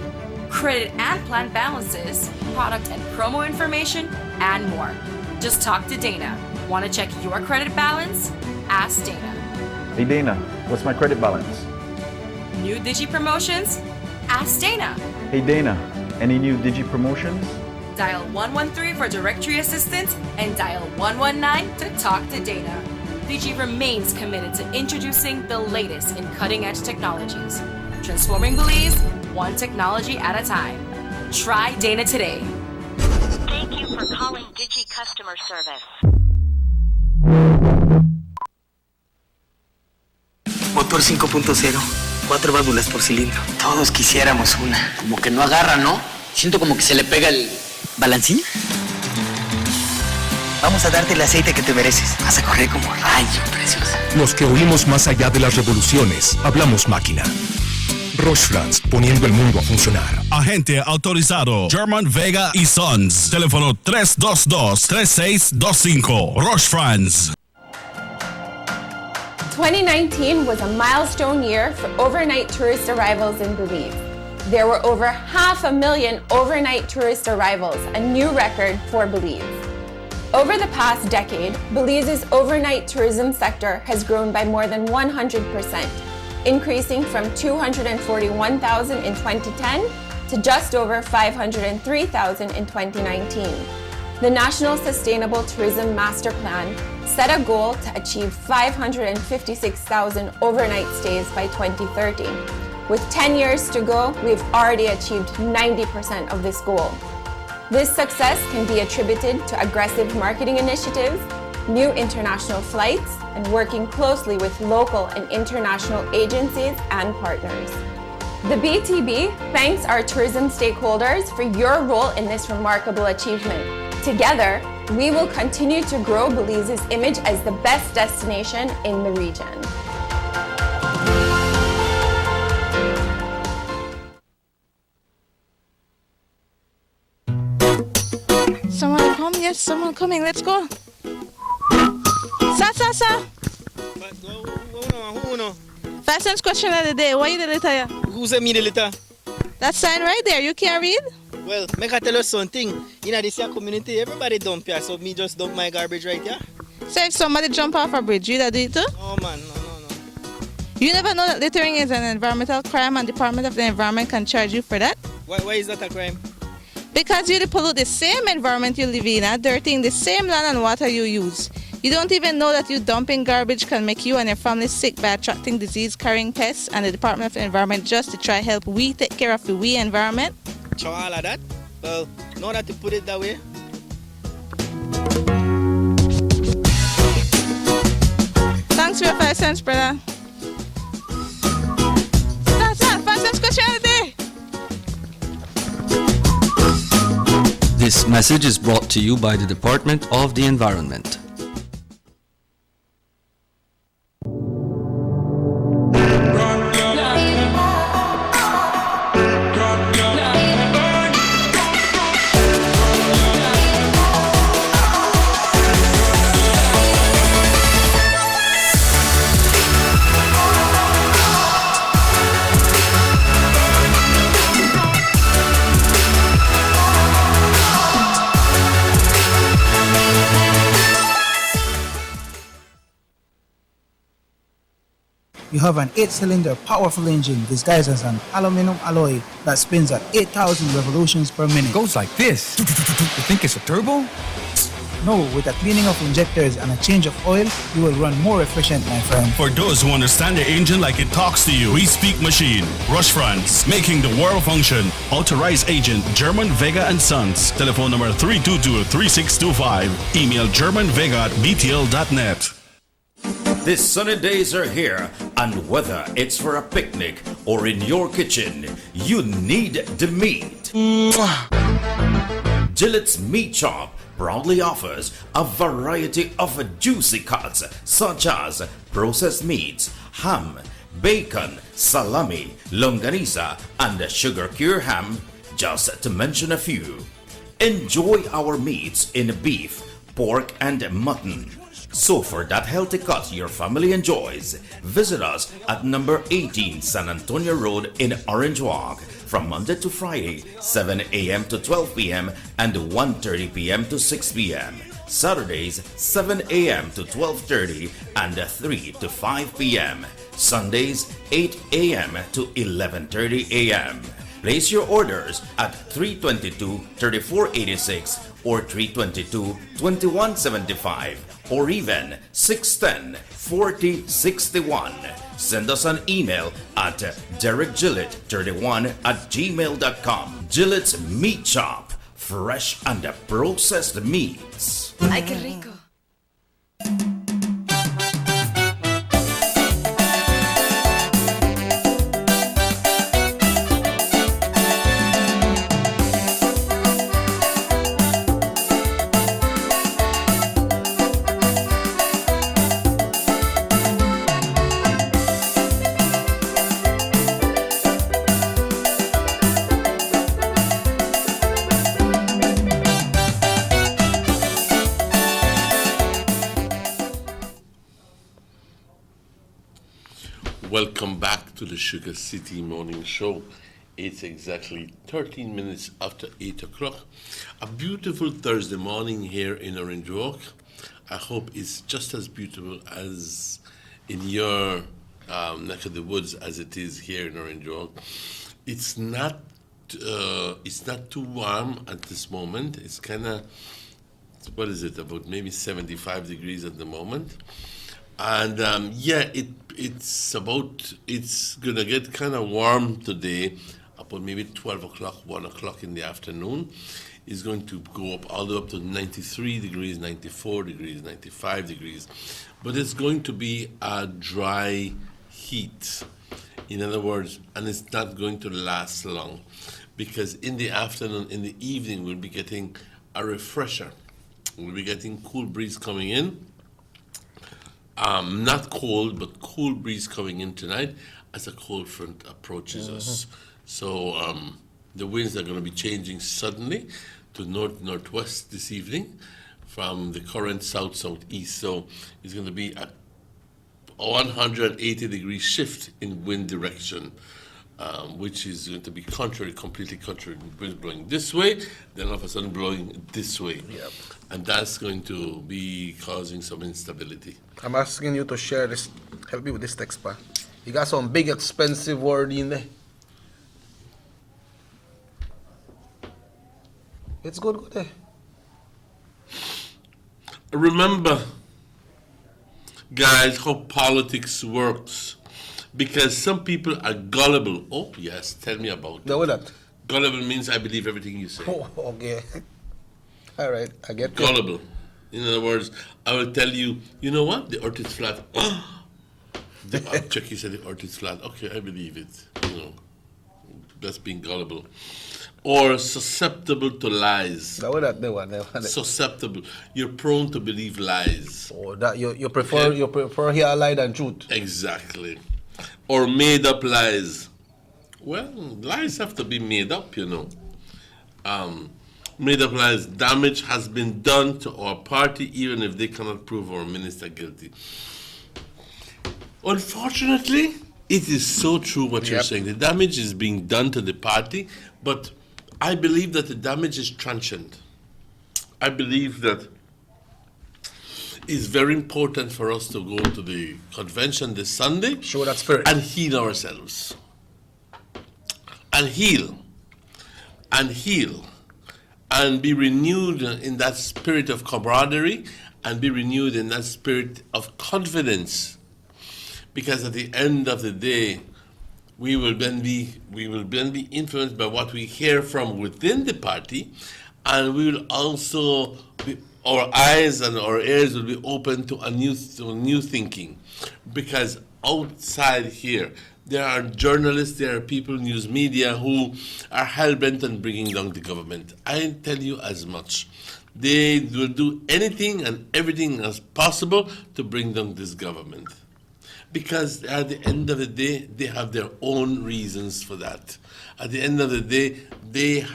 credit and plan balances, product and promo information, and more. Just talk to Dana. Want to check your credit balance? Ask Dana. Hey Dana, what's my credit balance? New Digi promotions? Ask Dana. Hey Dana, any new Digi promotions? Dial 113 for directory assistance and dial 119 to talk to Dana. Digi remains committed to introducing the latest in cutting-edge technologies, transforming Belize one technology at a time. Try Dana today. Thank you for calling Digi Customer Service. Motor 5.0, 4 válvulas por cilindro. Todos quisiéramos una. Como que no agarra, ¿no? Siento como que se le pega el balancín. Vamos a darte el aceite que te mereces. Vas a correr como rayo, preciosa. Los que oímos más allá de las revoluciones, hablamos máquina. Roche-France, poniendo el mundo a funcionar. Agente autorizado German Vega y Sons. Teléfono 322-3625. Roche-France. 2019 was a milestone year for overnight tourist arrivals in Belize. There were over 500,000 overnight tourist arrivals, a new record for Belize. Over the past decade, Belize's overnight tourism sector has grown by more than 100%, increasing from 241,000 in 2010 to just over 503,000 in 2019. The National Sustainable Tourism Master Plan set a goal to achieve 556,000 overnight stays by 2030. With 10 years to go, we've already achieved 90% of this goal. This success can be attributed to aggressive marketing initiatives, new international flights, and working closely with local and international agencies and partners. The BTB thanks our tourism stakeholders for your role in this remarkable achievement. Together, we will continue to grow Belize's image as the best destination in the region. Someone come? Yes, someone coming. Let's go. Sa. First sense question of the day. Why you the letter here? Who sent me the letter? That sign right there. You can't read? Well, make I tell you something. In this here community, everybody dump here, so me just dump my garbage right here. So if somebody jump off a bridge, you that do it too? Oh man, no. You never know that littering is an environmental crime and Department of the Environment can charge you for that? Why is that a crime? Because you pollute the same environment you live in, dirtying the same land and water you use. You don't even know that you dumping garbage can make you and your family sick by attracting disease-carrying pests, and the Department of the Environment just to try help we take care of the environment. So all of that? Well, now that you put it that way. Thanks for your 5 cents, brother. That's 5 cents question of the day. This message is brought to you by the Department of the Environment. You have an 8-cylinder powerful engine disguised as an aluminum alloy that spins at 8,000 revolutions per minute. Goes like this. You think it's a turbo? No, with a cleaning of injectors and a change of oil, you will run more efficient, my friend. For those who understand the engine like it talks to you, we speak machine. Roche-France, making the world function. Authorized agent, German Vega and Sons. Telephone number 322-3625. Email germanvega@btl.net. The sunny days are here, and whether it's for a picnic or in your kitchen, you need the meat. Gillette's Meat Shop proudly offers a variety of juicy cuts such as processed meats, ham, bacon, salami, longanisa, and sugar cure ham, just to mention a few. Enjoy our meats in beef, pork, and mutton. So for that healthy cut your family enjoys, visit us at number 18 San Antonio Road in Orange Walk from Monday to Friday, 7 a.m. to 12 p.m. and 1:30 p.m. to 6 p.m. Saturdays, 7 a.m. to 12:30 and 3 to 5 p.m. Sundays, 8 a.m. to 11:30 a.m. Place your orders at 322-3486 or 322-2175 or even 610-4061. Send us an email at derekgillett31@gmail.com. Gillett's Meat Shop. Fresh and processed meats. Ay, qué rico. Welcome back to the Sugar City Morning Show. It's exactly 13 minutes after 8 o'clock. A beautiful Thursday morning here in Orange Walk. I hope it's just as beautiful as in your neck of the woods as it is here in Orange Walk. It's not too warm at this moment. It's kind of, what is it, about maybe 75 degrees at the moment. And it's gonna get kind of warm today, about maybe 12 o'clock, 1 o'clock in the afternoon. It's going to go up all the way up to 93 degrees, 94 degrees, 95 degrees. But it's going to be a dry heat. In other words, and it's not going to last long, because in the afternoon, in the evening, we'll be getting a refresher. We'll be getting cool breeze coming in. Not cold, but cool breeze coming in tonight as a cold front approaches us. So the winds are going to be changing suddenly to north-northwest this evening from the current south-southeast. So it's going to be a 180-degree shift in wind direction, which is going to be completely contrary. Wind blowing this way, then all of a sudden blowing this way. Yep. And that's going to be causing some instability. I'm asking you to share this, help me with this text, pa. You got some big expensive word in there. It's good, go there. Remember, guys, how politics works. Because some people are gullible. Oh, yes, tell me about it. Know that? Gullible means I believe everything you say. Oh, okay. All right, I get that. Gullible. In other words, I will tell you, you know what? The earth is flat. Chucky said the earth is flat. Okay, I believe it. You know, that's being gullible. Or susceptible to lies. Susceptible. You're prone to believe lies. Oh, that you prefer you prefer hear a lie than truth. Exactly. Or made up lies. Well, lies have to be made up, you know. Made up lies. Damage has been done to our party, even if they cannot prove our minister guilty. Unfortunately, it is so true what you're saying. The damage is being done to the party, but I believe that the damage is transient. I believe that it's very important for us to go to the convention this Sunday. Show that spirit. And heal ourselves. And heal. And heal. And be renewed in that spirit of camaraderie and be renewed in that spirit of confidence. Because at the end of the day, we will then be influenced by what we hear from within the party, and we will also be, our eyes and our ears will be open to a new thinking. Because outside here, there are journalists, there are people in news media who are hell-bent on bringing down the government. I tell you as much. They will do anything and everything as possible to bring down this government. Because at the end of the day, they have their own reasons for that. At the end of the day, they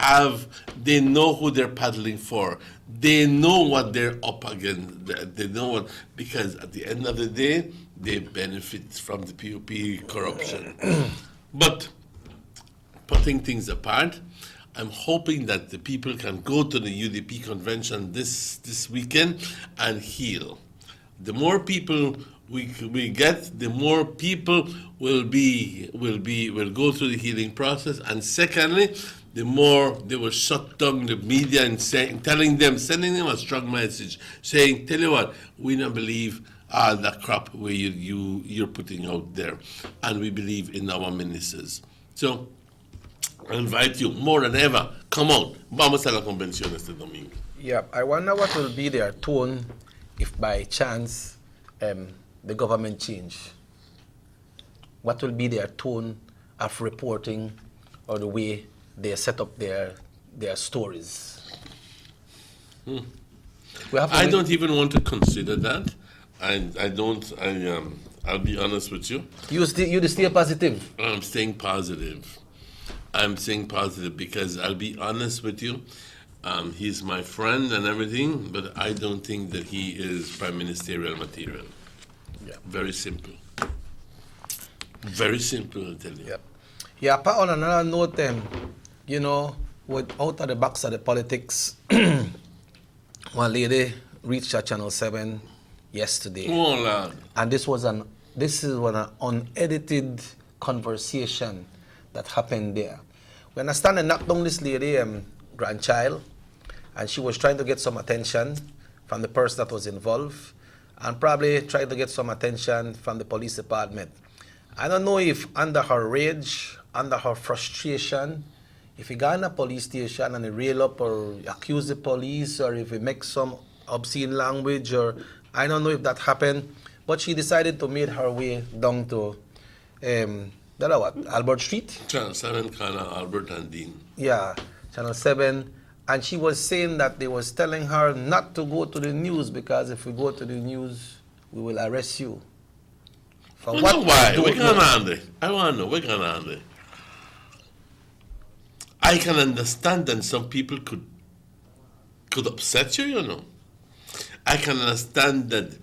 know who they're paddling for. They know what they're up against. They know what, because at the end of the day, they benefit from the POP corruption. But putting things apart, I'm hoping that the people can go to the UDP convention this weekend and heal. The more people we get, the more people will go through the healing process, and secondly, the more they will shut down the media and sending them a strong message, saying, tell you what, we don't believe all that crap where you're putting out there, and we believe in our ministers. So I invite you more than ever, come on, vamos a la convención este domingo. Yeah, I wonder what will be their tone if by chance the government change. What will be their tone of reporting or the way they set up their stories? I don't even want to consider that. I'll be honest with you. You stay positive? I'm staying positive. I'm staying positive because I'll be honest with you. He's my friend and everything, but I don't think that he is prime ministerial material. Yeah. Very simple. Very simple, I'll tell you. Yep. Yeah, but on another note, you know, out of the box of the politics, one lady reached our Channel 7 yesterday. Oh, Lord. And this is an unedited conversation that happened there. We understand and knocked down this lady grandchild, and she was trying to get some attention from the person that was involved, and probably tried to get some attention from the police department. I don't know if under her rage, under her frustration, if he got in a police station and he rail up or accuse the police, or if he makes some obscene language, or I don't know if that happened, but she decided to make her way down to Albert Street? Channel 7, Kana, Albert and Dean. Yeah, Channel 7. And she was saying that they was telling her not to go to the news because if we go to the news, we will arrest you. For what? Why? We're going on. I want to know. We're going on. I can understand that some people could upset you, you know. I can understand that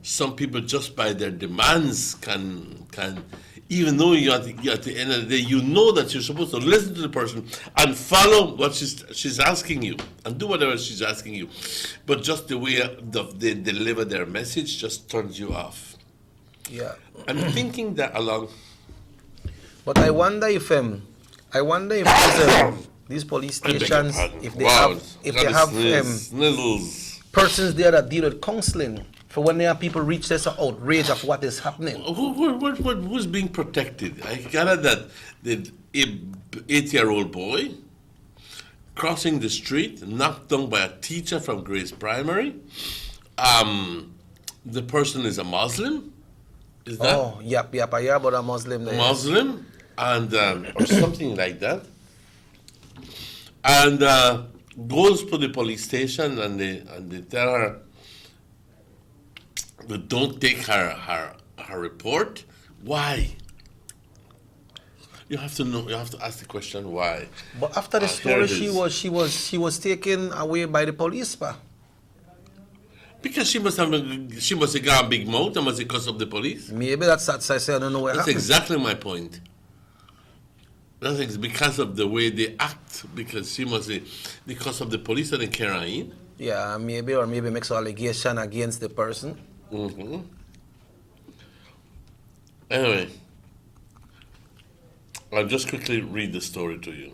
some people just by their demands can even though you at the end of the day you know that you're supposed to listen to the person and follow what she's asking you and do whatever she's asking you, but just the way they deliver their message just turns you off. Yeah, I'm thinking that along. But I wonder if these police stations, if they have persons there that deal with counseling for when there are people reach this outrage of what is happening. Who's being protected? I gather that the 8-year-old boy crossing the street, knocked down by a teacher from Grace Primary. The person is a Muslim. Is that? Oh, yep. I hear about a Muslim there. Muslim, and or something like that. And goes to the police station and they tell her they don't take her report. Why? You have to know. You have to ask the question why. But after the story, she was taken away by the police, pa. Because she must have got a big mouth, and was it because of the police? Maybe that's I say I don't know what That's happened. exactly my point. That's because of the way they act. Because she must be because of the police that they carry in. Yeah, maybe makes an allegation against the person. Mm-hmm. Anyway, I'll just quickly read the story to you.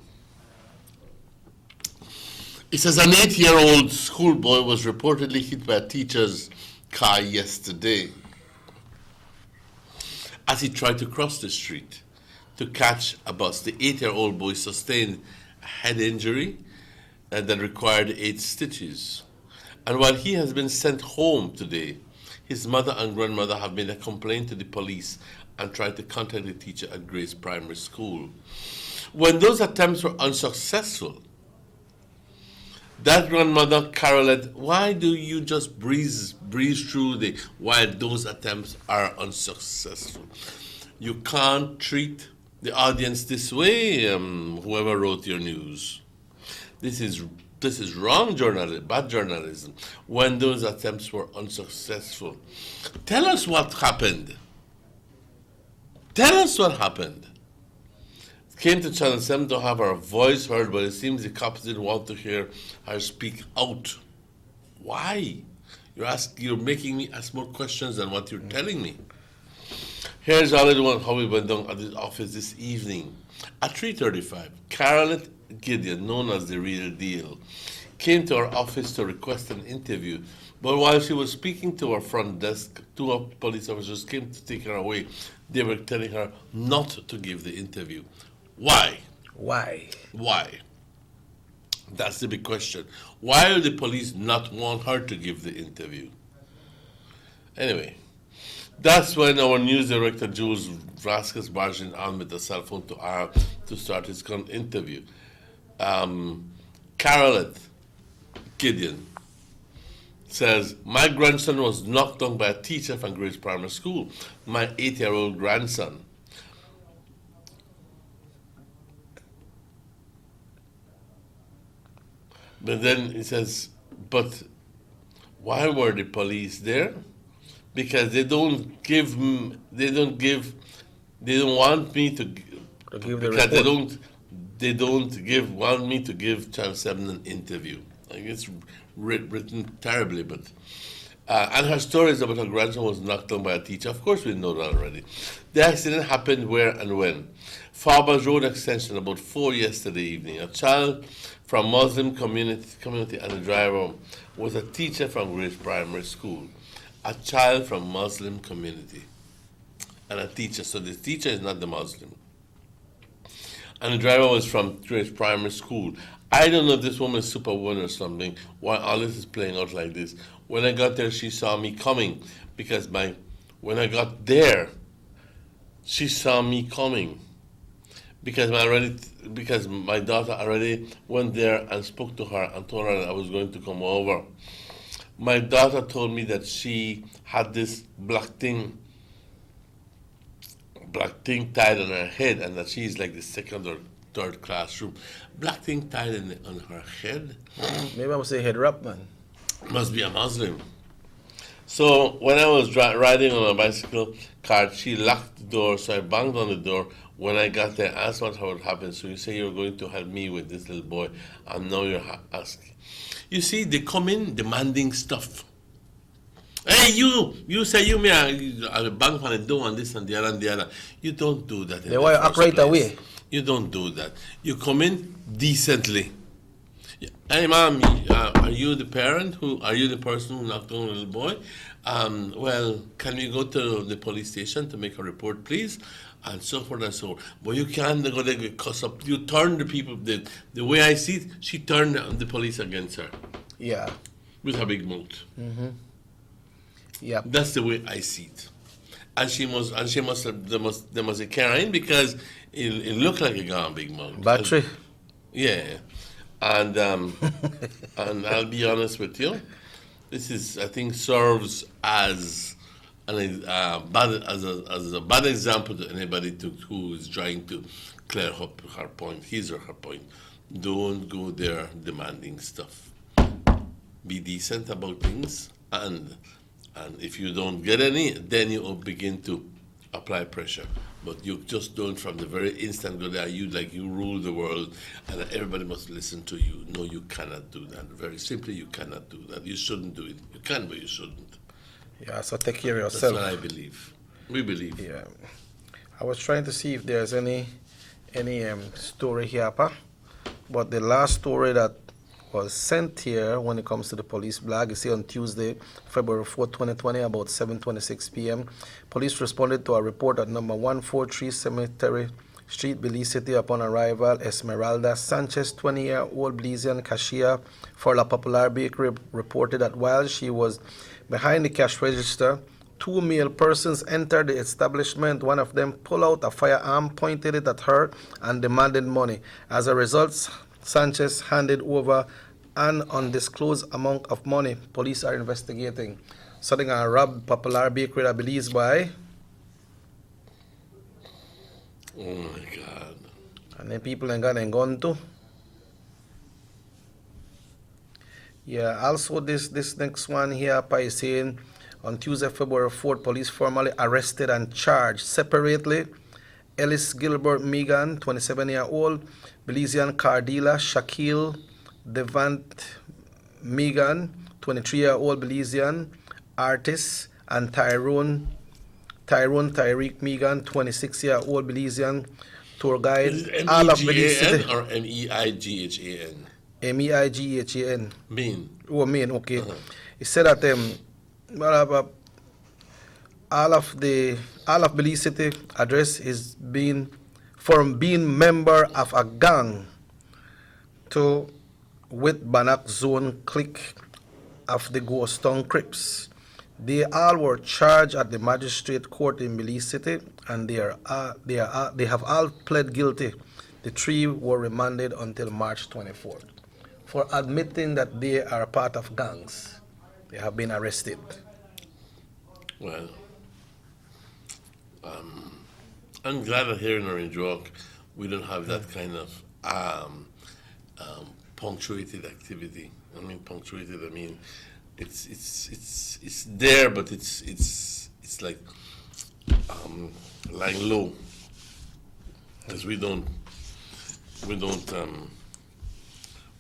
It says an 8-year-old schoolboy was reportedly hit by a teacher's car yesterday as he tried to cross the street to catch a bus. The 8-year-old boy sustained a head injury that required 8 stitches. And while he has been sent home today, his mother and grandmother have made a complaint to the police and tried to contact the teacher at Grace Primary School. When those attempts were unsuccessful, that grandmother caroled, "Why do you just breeze through while those attempts are unsuccessful? You can't treat the audience this way, whoever wrote your news. This is wrong journalism, bad journalism, when those attempts were unsuccessful. Tell us what happened. Tell us what happened." Came to Channel 7 to have her voice heard, but it seems the cops didn't want to hear her speak out. Why? You're making me ask more questions than what you're telling me. Here's how it went down at the office this evening. At 3:35, Carolyn Gideon, known as the Real Deal, came to our office to request an interview. But while she was speaking to our front desk, two police officers came to take her away. They were telling her not to give the interview. Why? Why? Why? That's the big question. Why do the police not want her to give the interview? Anyway, that's when our news director, Jules Vasquez, barged on with the cell phone to start his interview. Carolyn Gideon says, my grandson was knocked down by a teacher from Grace Primary School, my 8-year-old grandson. But then he says, but why were the police there? Because they don't want me to give the because report. they don't want me to give Channel 7 an interview. I think it's written terribly, but and her story is about her grandson was knocked down by a teacher. Of course, we know that already. The accident happened where and when? Farbers Road Extension, about 4 yesterday evening. A child from Muslim community and the driver was a teacher from Grace Primary School. A child from Muslim community and a teacher. So the teacher is not the Muslim. And the driver was from Grace Primary School. I don't know if this woman is Superwoman or something, why all this is playing out like this. When I got there, she saw me coming because when I got there, she saw me coming because my daughter already went there and spoke to her and told her that I was going to come over. My daughter told me that she had this black thing tied on her head and that she's like the second or third classroom. Black thing tied on her head. Maybe I would say head wrap, man. Must be a Muslim. So when I was riding on a bicycle cart, she locked the door, so I banged on the door. When I got there, I asked what would happen. So you say you're going to help me with this little boy, and now you're asking. You see, they come in demanding stuff. Hey, you say you may I bang on the door and this and the other and the other. You don't do that. They want to act right away. You don't do that. You come in decently. Hey, mom, are you the parent? Are you the person who knocked down a little boy? Well, can we go to the police station to make a report, please? And so forth and so on. But you can't go there and cuss up. You turn the people. The way I see it, she turned the police against her. Yeah. With her big mouth. Mm-hmm. Yeah. That's the way I see it. And they must have carrying because it looked like a gone big mouth. Battery. Yeah. And and I'll be honest with you, this is, I think, serves as a bad example to anybody who is trying to clear up her point, his or her point. Don't go there demanding stuff. Be decent about things, and if you don't get any, then you begin to apply pressure. But you just don't from the very instant go there, you rule the world and everybody must listen to you. No, you cannot do that. Very simply, you cannot do that. You shouldn't do it. You can, but you shouldn't. Yeah, so take care of yourself. That's what I believe. We believe. Yeah. I was trying to see if there's any story here, Pa. But the last story that was sent here when it comes to the police blog, you see on Tuesday, February 4th, 2020, about 7:26 p.m., police responded to a report at number 143 Cemetery Street, Belize City. Upon arrival, Esmeralda Sanchez, 20-year-old Belizean cashier for La Popular Bakery, reported that while she was behind the cash register, two male persons entered the establishment. One of them pulled out a firearm, pointed it at her, and demanded money. As a result, Sanchez handed over an undisclosed amount of money. Police are investigating. So they're gonna rob Popular Bakery, I believe, by. Oh my God. And then people ain't got a gun too. Yeah, also this next one here, by saying on Tuesday, February 4th, police formally arrested and charged separately Ellis Gilbert Megan, 27-year-old, Belizean car dealer, Shaquille Devant Megan, 23-year-old Belizean artist, and Tyrone Tyreek Megan, 26-year-old Belizean tour guide. Is it All of Belize M-E-G-A-N City. or M-E-I-G-H-A-N? M-E-I-G-H-A-N. Mean. Oh, Maine, okay. He said that all of Belize City address is from being member of a gang to with Bannock Zone clique of the Ghost Town Crips. They all were charged at the magistrate court in Belize City, and they have all pled guilty. The three were remanded until March 24th for admitting that they are part of gangs. They have been arrested. Well, I'm glad that here in Orange Walk we don't have that kind of punctuated activity. I mean, punctuated. I mean, it's there, but it's like lying low, because we don't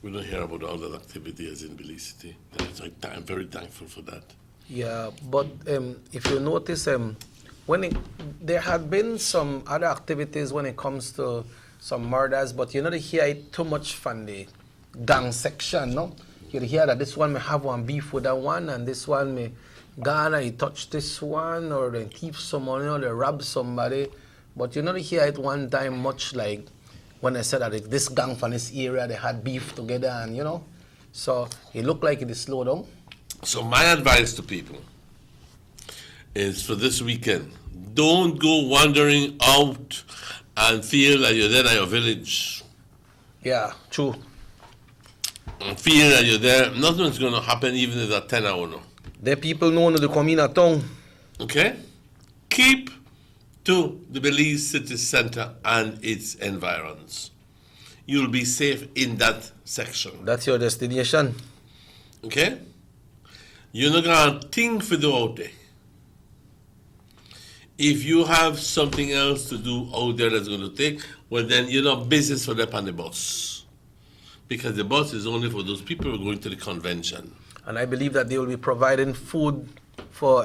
hear about all that activity as in Belize City. And I'm very thankful for that. Yeah, but if you notice, there had been some other activities when it comes to some murders, but you know they hear it too much from the gang section, no? You hear that this one may have one beef with that one, and this one may gone and he touch this one, or they thief someone, or they rob somebody. But you know they hear it one time much like when I said that this gang from this area, they had beef together, and you know, so it looked like it is slow down. So my advice to people is for this weekend, don't go wandering out and feel that you're there at your village. Yeah, true. And feel that you're there. Nothing's going to happen even if it's 10 hours. No. The people know to come in a town. Okay? Keep to the Belize City Center and its environs. You'll be safe in that section. That's your destination. Okay? You're not going to think for the out there. If you have something else to do out there that's going to take, well then you're not business for them on the bus. Because the bus is only for those people who are going to the convention. And I believe that they will be providing food for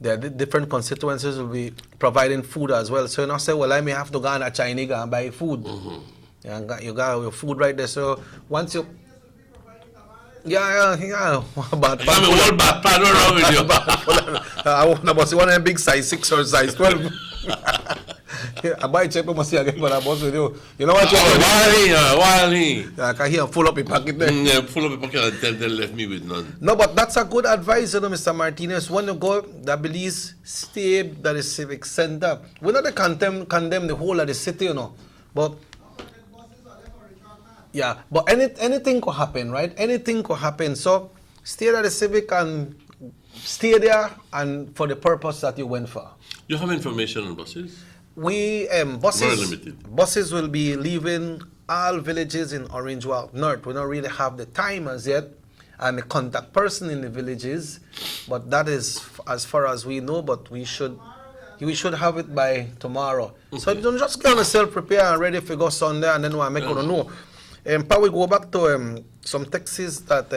the different constituencies will be providing food as well. So you not say, well, I may have to go on a Chinese and buy food. You got your food right there. So once you... Yeah. But wrong with you. I want to one big size 6 or size 12. I buy cheap must see again, but I boss with you. You know what? Why? I can hear full up your pocket there. Yeah, full up your pocket and then left me with none. No, but that's a good advice, you know, Mr. Martinez. When you go, the Belize, stay at the Civic Center. We're not condemn the whole of the city, you know, but yeah, but anything could happen, right? Anything could happen. So stay at the Civic and stay there and for the purpose that you went for. You have information on buses? We buses will be leaving all villages in Orange Walk North. We don't really have the time as yet and the contact person in the villages, but that is as far as we know. But we should have it by tomorrow. Okay. So you don't just get yourself prepare and ready for go Sunday, and then we'll make you know. We go back to some texts that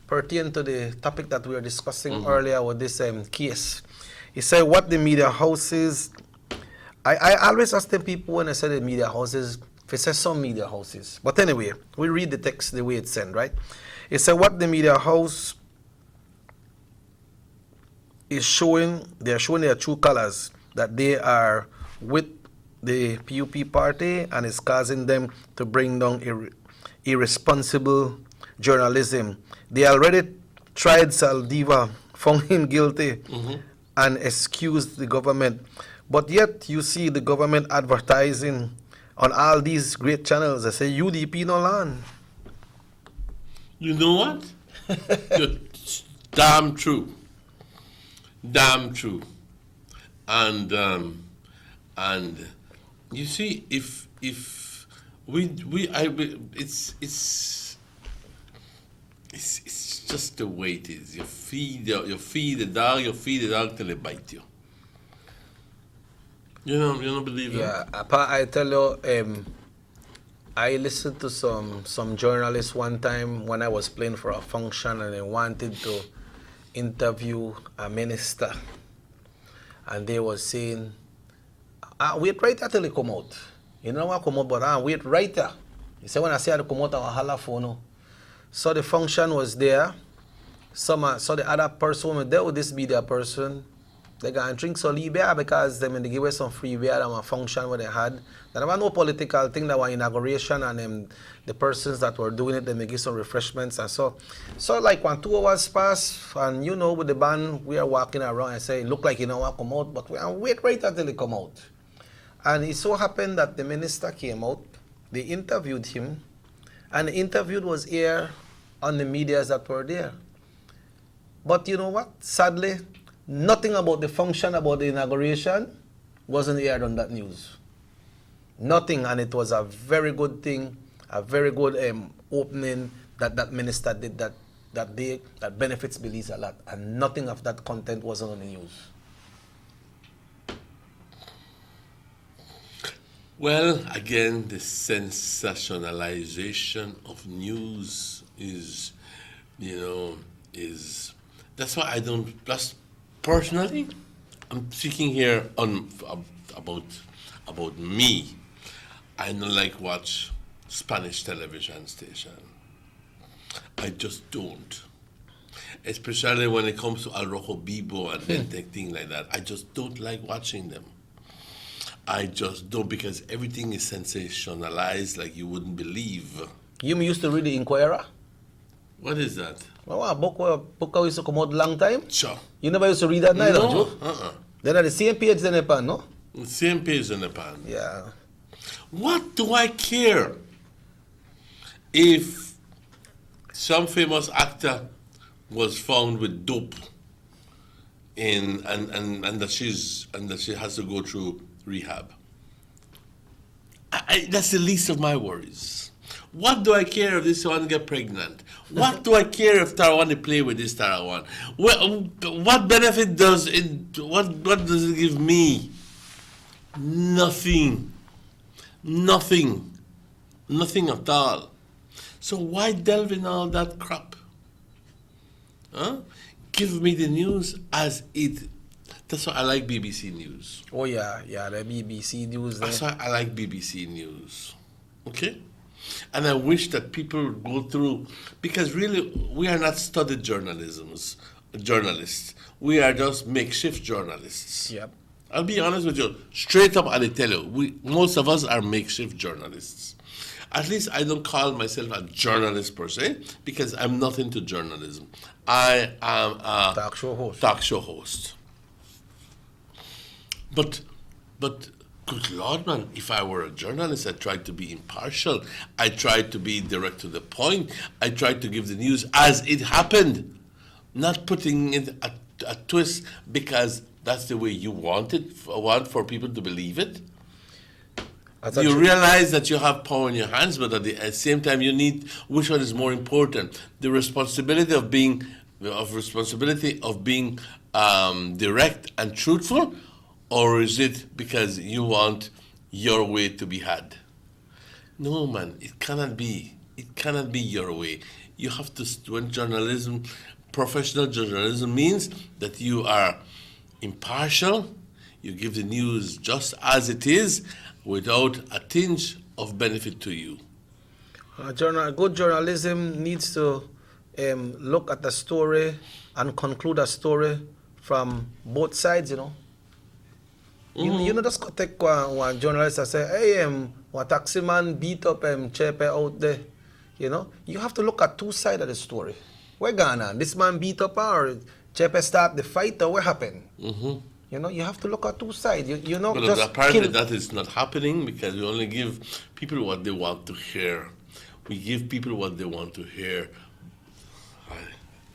pertain to the topic that we were discussing earlier with this case. He said what the media houses. I always ask the people when I say the media houses, if it says some media houses. But anyway, we read the text the way it's sent, right? It said what the media house is showing, they're showing their true colors, that they are with the PUP party and it's causing them to bring down irresponsible journalism. They already tried Saldiva, found him guilty, and excused the government. But yet you see the government advertising on all these great channels. They say UDP no land. You know what? Damn true. Damn true. And you see, if it's just the way it is. You feed the dog till it bites you. You don't believe that? Yeah, I tell you, I listened to some journalists one time when I was playing for a function and they wanted to interview a minister. And they was saying, wait right till they come out. You know what come out, but wait right there. He said when I say I come out, I will holler for no. So the function was there. So the other person was there with this media person. They got drink some beer because they give us some free beer and a function where they had. There was no political thing, that was inauguration and the persons that were doing it, they may give some refreshments and so. So like when 2 hours pass and you know with the band we are walking around and say, look like you know what come out, but we wait right until they come out. And it so happened that the minister came out, they interviewed him, and the interview was aired on the medias that were there. But you know what? Sadly, nothing about the function, about the inauguration, wasn't aired on that news. Nothing, and it was a very good thing, a very good opening that minister did that day that benefits Belize a lot, and nothing of that content wasn't on the news. Well, again, the sensationalization of news is that's why I don't. Plus, personally, I'm speaking here about me. I don't like watch Spanish television station. I just don't. Especially when it comes to Al Rojo Bibo and things like that. I just don't like watching them. I just don't, because everything is sensationalized like you wouldn't believe. You used to read the Inquirer? What is that? Well, a book used to come out a long time. Sure. You never used to read that neither, No. Joe? Then at the same page in the pan, no? The same page in the pan. Yeah. What do I care if some famous actor was found with dope and that she has to go through rehab? That's the least of my worries. What do I care if this one get pregnant? What do I care if Tara want to play with this Tara one? What benefit does it? What does it give me? Nothing. Nothing at all. So why delve in all that crap? Huh? Give me the news as it. That's why I like BBC News. Oh yeah, the BBC News. That's why I like BBC News. Okay? And I wish that people would go through, because really we are not studied journalists. We are just makeshift journalists. Yep. I'll be honest with you, straight up, I'll tell you, most of us are makeshift journalists. At least I don't call myself a journalist per se, because I'm not into journalism. I am a talk show host. But good Lord, man, if I were a journalist, I'd try to be impartial. I tried to be direct to the point. I tried to give the news as it happened, not putting in a twist because that's the way you want for people to believe it. You realize that you have power in your hands, but at the same time, you need, which one is more important? The responsibility of being direct and truthful, or is it because you want your way to be had? No, man, it cannot be. It cannot be your way. You have to, when journalism, professional journalism means that you are impartial, you give the news just as it is, without a tinge of benefit to you. Good journalism needs to look at the story and conclude a story from both sides, you know. Mm-hmm. You know, just take one journalist and say, hey, one taxi man beat up Chepe out there. You know, you have to look at two sides of the story. Where Ghana? This man beat up her, or Chepe start the fight, or what happened? Mm-hmm. You know, you have to look at two sides. You know, but just apparently that is not happening, because we only give people what they want to hear. We give people what they want to hear.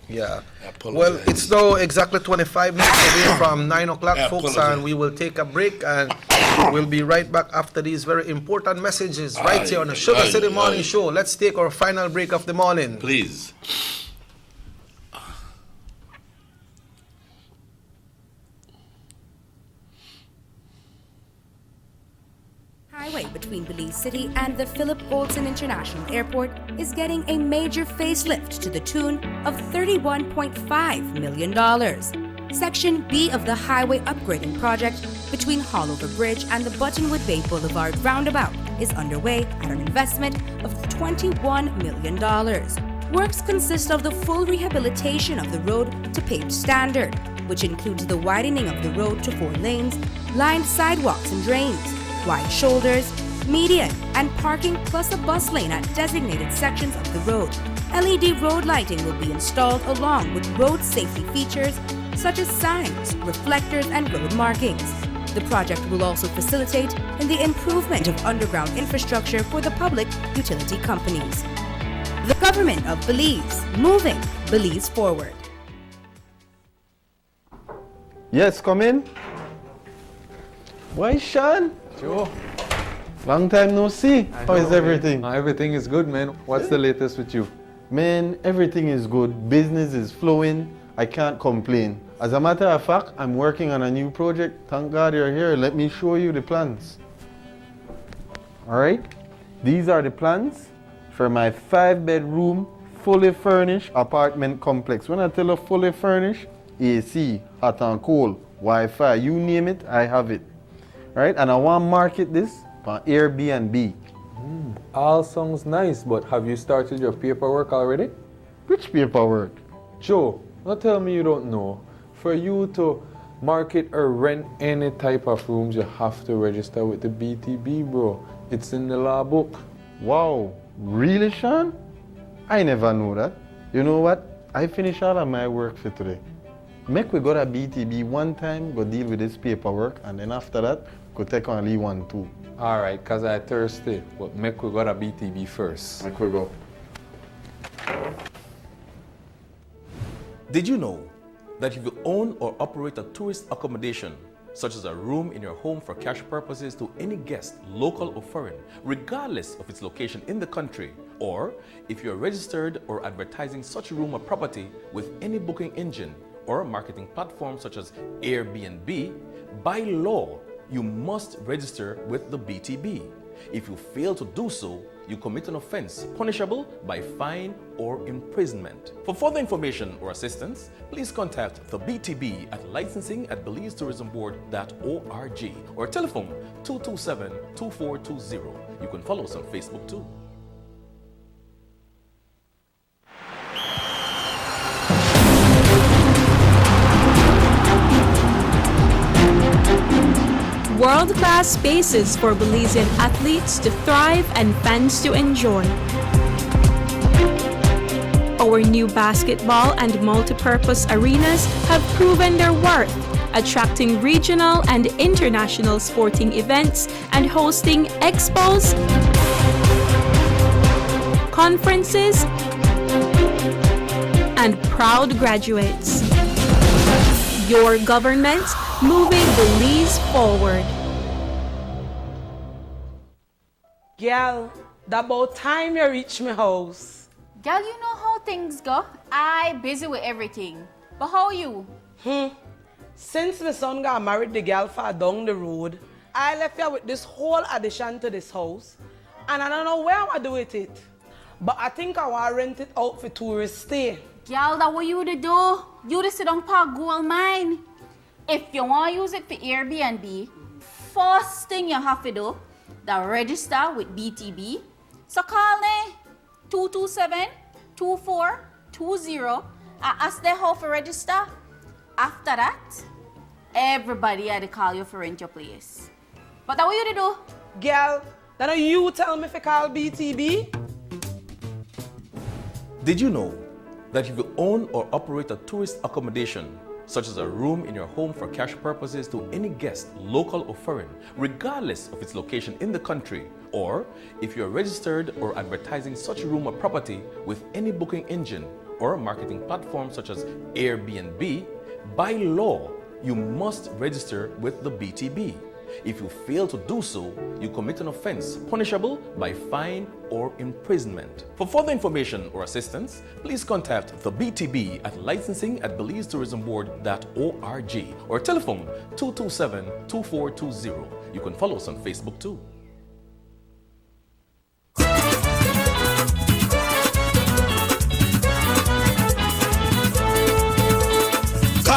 Yeah. I apologize. Well, it's now exactly 25 minutes away from 9 o'clock, I folks, apologize. and we will take a break, and we'll be right back after these very important messages right here on the Sugar City Morning Show. Let's take our final break of the morning. Please. Hi, highway between Belize City and the Philip Goldson International Airport is getting a major facelift to the tune of $31.5 million. Section B of the highway upgrading project between Haulover Bridge and the Buttonwood Bay Boulevard roundabout is underway at an investment of $21 million. Works consist of the full rehabilitation of the road to paved standard, which includes the widening of the road to 4 lanes, lined sidewalks and drains, wide shoulders, median, and parking plus a bus lane at designated sections of the road. LED road lighting will be installed along with road safety features such as signs, reflectors, and road markings. The project will also facilitate in the improvement of underground infrastructure for the public utility companies. The government of Belize, moving Belize forward. Yes, come in. Why, Sean? Joe. Long time no see. How is everything? Everything is good, man. What's the latest with you? Man, everything is good. Business is flowing. I can't complain. As a matter of fact, I'm working on a new project. Thank God you're here. Let me show you the plans. All right? These are the plans for my 5-bedroom, fully furnished apartment complex. When I tell you fully furnished, AC, hot and cold, Wi-Fi, you name it, I have it. Right? And I want to market this on Airbnb. All sounds nice, but have you started your paperwork already? Which paperwork? Joe, don't tell me you don't know. For you to market or rent any type of rooms, you have to register with the BTB, bro. It's in the law book. Wow, really, Sean? I never knew that. You know what? I finished all of my work for today. Make we go to BTB one time, go deal with this paperwork, and then after that, go take on Lee 1 too. All right, because I'm thirsty, but make we go to BTB first. Make we go. Did you know that if you own or operate a tourist accommodation, such as a room in your home for cash purposes to any guest, local or foreign, regardless of its location in the country, or if you're registered or advertising such a room or property with any booking engine or marketing platform such as Airbnb, by law, you must register with the BTB. If you fail to do so, you commit an offense punishable by fine or imprisonment. For further information or assistance, please contact the BTB at licensing@BelizeTourismBoard.org or telephone 227-2420. You can follow us on Facebook too. World-class spaces for Belizean athletes to thrive and fans to enjoy. Our new basketball and multipurpose arenas have proven their worth, attracting regional and international sporting events and hosting expos, conferences, and proud graduates. Your government moving Belize forward. Girl, that about time you reach my house. Girl, you know how things go. I busy with everything. But how are you? Since my son got married the girl far down the road, I left here with this whole addition to this house. And I don't know where I'm going to do with it. But I think I want to rent it out for tourists stay. Girl, that what you to do? You to sit on park gold mine. If you want to use it for Airbnb, first thing you have to do, that register with BTB. So call me 227-2420 and ask them how to register. After that, everybody had to call you for rent your place. But that what you to do? Girl, that you tell me if I call BTB? Did you know that if you own or operate a tourist accommodation, such as a room in your home for cash purposes to any guest, local or foreign, regardless of its location in the country, or if you're registered or advertising such a room or property with any booking engine or marketing platform such as Airbnb, by law, you must register with the BTB. If you fail to do so, you commit an offense punishable by fine or imprisonment. For further information or assistance, please contact the BTB at licensing@BelizeTourismBoard.org or telephone 227-2420. You can follow us on Facebook too.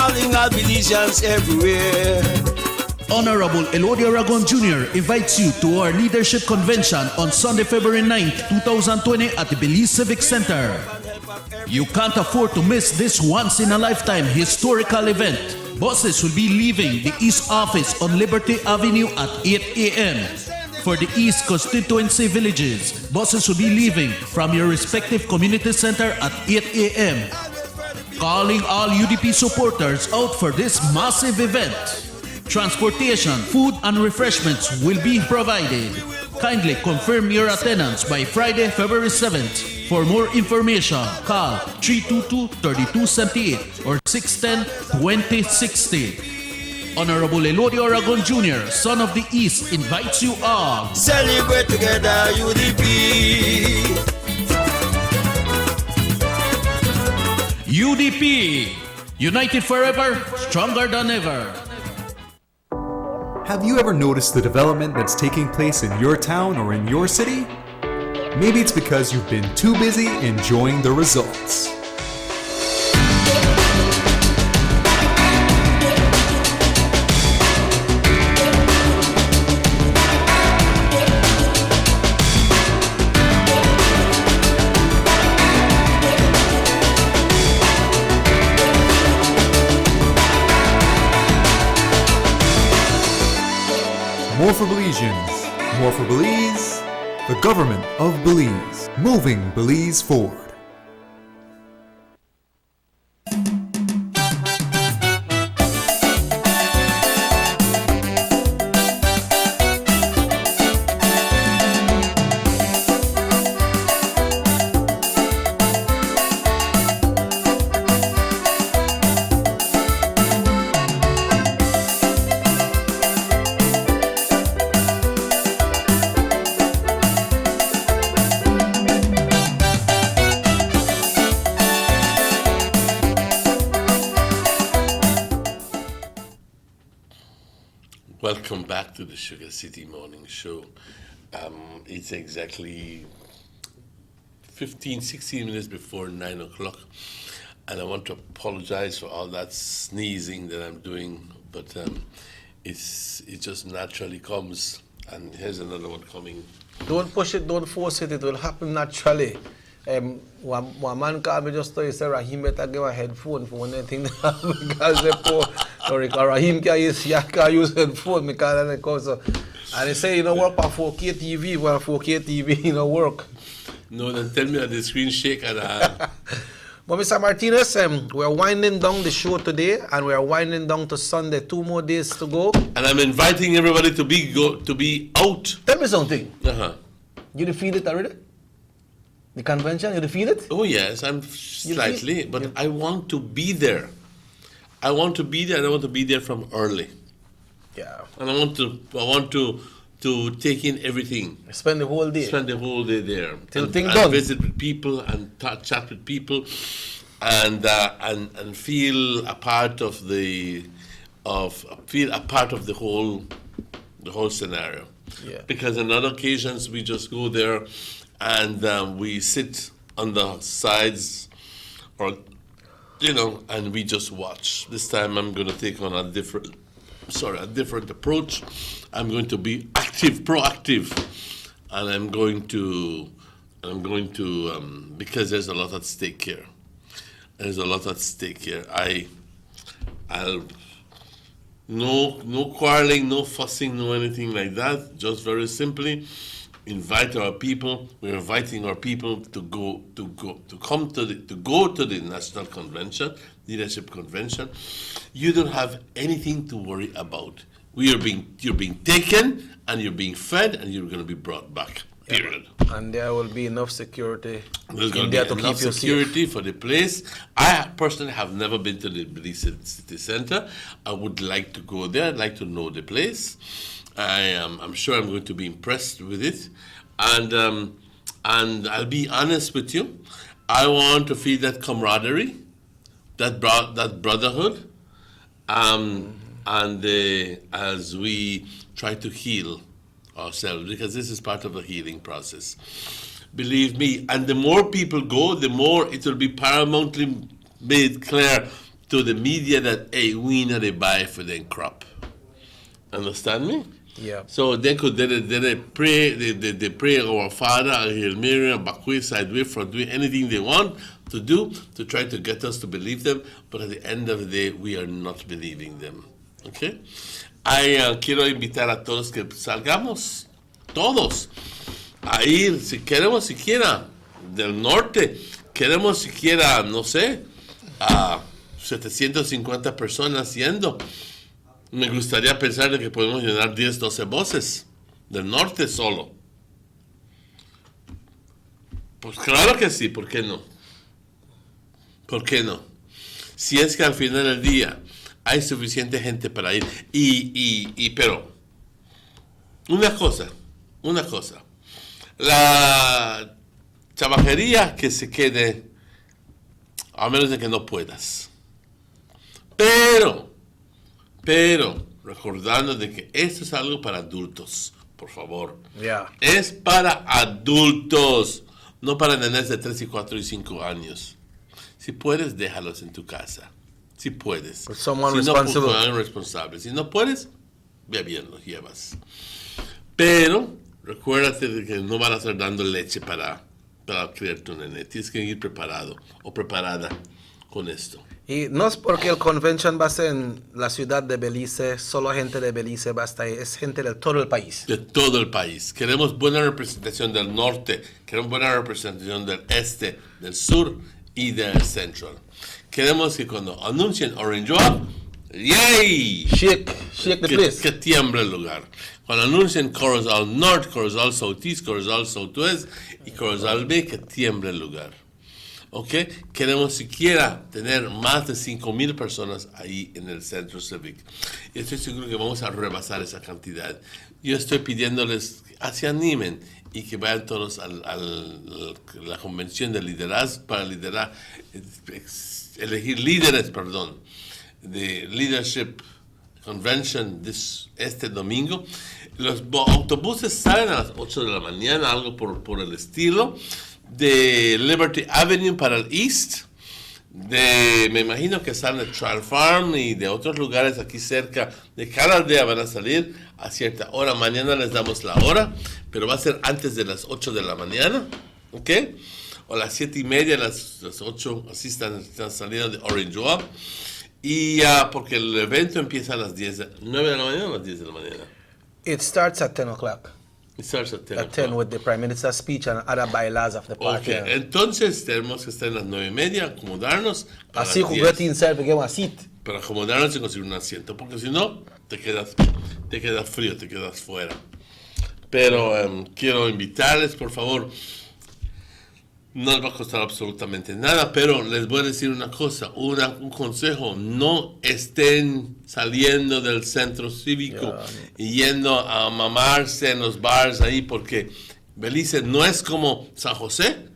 calling all Belizeans everywhere. Honorable Elodie Aragon Jr. invites you to our Leadership Convention on Sunday, February 9th, 2020 at the Belize Civic Center. You can't afford to miss this once-in-a-lifetime historical event. Buses will be leaving the East Office on Liberty Avenue at 8 a.m. For the East Constituency villages, buses will be leaving from your respective community center at 8 a.m. Calling all UDP supporters out for this massive event. Transportation, food, and refreshments will be provided. Kindly confirm your attendance by Friday, February 7th. For more information, call 322-3278 or 610-2060. Honorable Elodie Aragon Jr., son of the East, invites you all. Celebrate together, UDP. UDP, united forever, stronger than ever. Have you ever noticed the development that's taking place in your town or in your city? Maybe it's because you've been too busy enjoying the results. More for Belizeans, more for Belize, the government of Belize, moving Belize forward. Welcome back to the Sugar City Morning Show. It's exactly 16 minutes before 9 o'clock, and I want to apologize for all that sneezing that I'm doing, but it just naturally comes, and here's another one coming. Don't push it, don't force it, it will happen naturally. One man called me just to say Rahim better give a headphone for when anything because they poor. Sorry, Rahim can't use headphone because and they say you know work for 4K TV, well 4K TV you know work. No, then tell me that the screen shake and But Mr. Martinez, we're winding down the show today and we're winding down to Sunday, 2 more days to go. And I'm inviting everybody to be out. Tell me something. Uh-huh. You feel it already? The convention, you feel it? Oh yes, I'm slightly, but I want to be there. I want to be there, and I want to be there from early. Yeah. And I want to take in everything. Spend the whole day. Spend the whole day there. Till and, things and done. Visit with people and chat with people, and feel a part of the whole scenario. Yeah. Because on other occasions we just go there and we sit on the sides, or and we just watch. This time I'm going to take on a different approach. I'm going to be proactive, and I'm going to because there's a lot at stake here. I'll no quarreling, no fussing, no anything like that. Just very simply invite our people. We're inviting our people to go to the National Convention, Leadership Convention. You don't have anything to worry about. You're being taken, and you're being fed, and you're going to be brought back. Period. And there will be enough security. There's going to be enough security for the place. I personally have never been to the Belize City Center. I would like to go there. I'd like to know the place. I'm sure I'm going to be impressed with it. And I'll be honest with you. I want to feel that camaraderie, that brotherhood, and as we try to heal ourselves, because this is part of the healing process. Believe me, and the more people go, the more it will be paramountly made clear to the media that, hey, we know they buy for their crop. Understand me? Yeah. So they pray our Father, and Hail Mary, and Bakui, Sideway, Frontway, anything they want to do to try to get us to believe them, but at the end of the day, we are not believing them. Okay? Quiero invitar a todos que salgamos, todos, a ir, si queremos siquiera del norte, queremos siquiera, no sé, a 750 personas yendo. Me gustaría pensar de que podemos llenar 10, 12 voces del norte solo. Pues claro que sí, ¿por qué no? ¿Por qué no? Si es que al final del día hay suficiente gente para ir. Pero, una cosa. La chavajería que se quede, a menos de que no puedas. Pero, recordando de que esto es algo para adultos, por favor. Yeah. Es para adultos, no para nenes de 3, 4 y 5 años. Si puedes, déjalos en tu casa. Si puedes. With someone si responsible. No, alguien responsable. Si no puedes, ve bien, los llevas. Pero, recuérdate de que no van a estar dando leche para criar tu nene. Tienes que ir preparado o preparada con esto. Y no es porque el convention va a ser en la ciudad de Belice, solo gente de Belice va a estar ahí, es gente de todo el país. De todo el país. Queremos buena representación del norte, queremos buena representación del este, del sur y del central. Queremos que cuando anuncien Orange Walk, ¡yay! Shake the place. Que tiemble el lugar. Cuando anuncien Corozal Norte, Corozal Southeast, Corozal Southwest y Corozal Bay, que tiemble el lugar. ¿Ok? Queremos siquiera tener más de 5,000 personas ahí en el centro Civic. Y estoy seguro que vamos a rebasar esa cantidad. Yo estoy pidiéndoles que se animen y que vayan todos a la convención de liderazgo para elegir líderes, de Leadership Convention este domingo. Los autobuses salen a las 8 de la mañana, algo por el estilo, de Liberty Avenue para el East, me imagino que salen de Trial Farm y de otros lugares aquí cerca, de cada aldea van a salir a cierta hora. Mañana les damos la hora, pero va a ser antes de las 8 de la mañana, ¿ok? O las 7:30, las 8, así están saliendo de Orange Walk. Y porque el evento empieza a las 9 de la mañana o a las 10 de la mañana. It starts at 10 o'clock. It starts at 10 At 10 with the Prime Minister's speech and other bylaws of the party. Ok, entonces tenemos que estar en las 9:30, acomodarnos. Así juguete inside, que a seat. Para acomodarnos y conseguir un asiento, porque si no, te quedas frío, te quedas fuera. Pero quiero invitarles, por favor, no les va a costar absolutamente nada, pero les voy a decir una cosa, un consejo: no estén saliendo del centro cívico y yendo a mamarse en los bars ahí, porque Belice no es como San José,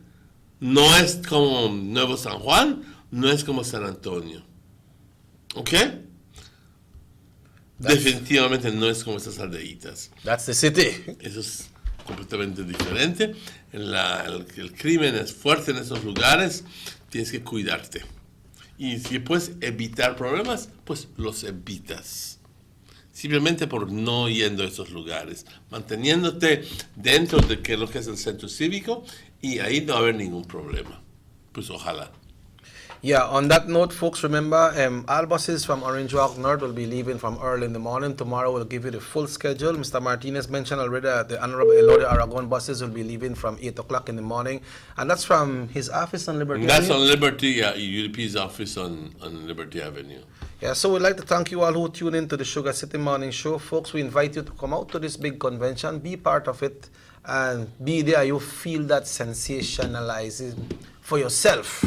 no es como Nuevo San Juan, no es como San Antonio. ¿Ok? Definitivamente no es como estas aldeitas. That's the city. Eso es completamente diferente. El crimen es fuerte en esos lugares, tienes que cuidarte. Y si puedes evitar problemas, pues los evitas. Simplemente por no yendo a esos lugares, manteniéndote dentro de lo que es el centro cívico, y ahí no va a haber ningún problema. Pues ojalá. Yeah, on that note, folks, remember, all buses from Orange Walk North will be leaving from early in the morning. Tomorrow we'll give you the full schedule. Mr. Martinez mentioned already that the Honorable Elode Aragon buses will be leaving from 8 o'clock in the morning. And that's from his office on Liberty That's Avenue? on Liberty, UDP's office on Liberty Avenue. Yeah, so we'd like to thank you all who tune in to the Sugar City Morning Show. Folks, we invite you to come out to this big convention, be part of it, and be there. You feel that sensationalizing for yourself.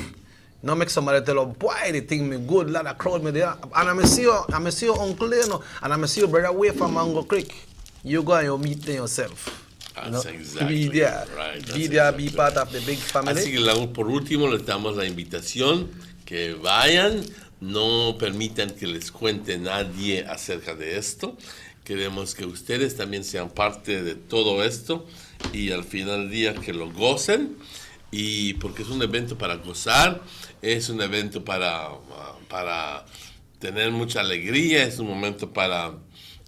No make somebody tell you, boy, they think me good, lot of crowd me there. And I see your uncle there, no, and I see your brother away from Mango Creek. You go and you meet them yourself. That's exactly Be there. right. That's Be there, exactly be part of the big family. Así que por último les damos la invitación que vayan, no permitan que les cuente nadie acerca de esto. Queremos que ustedes también sean parte de todo esto y al final del día que lo gocen y porque es un evento para gozar, es un evento para tener mucha alegría, es un momento para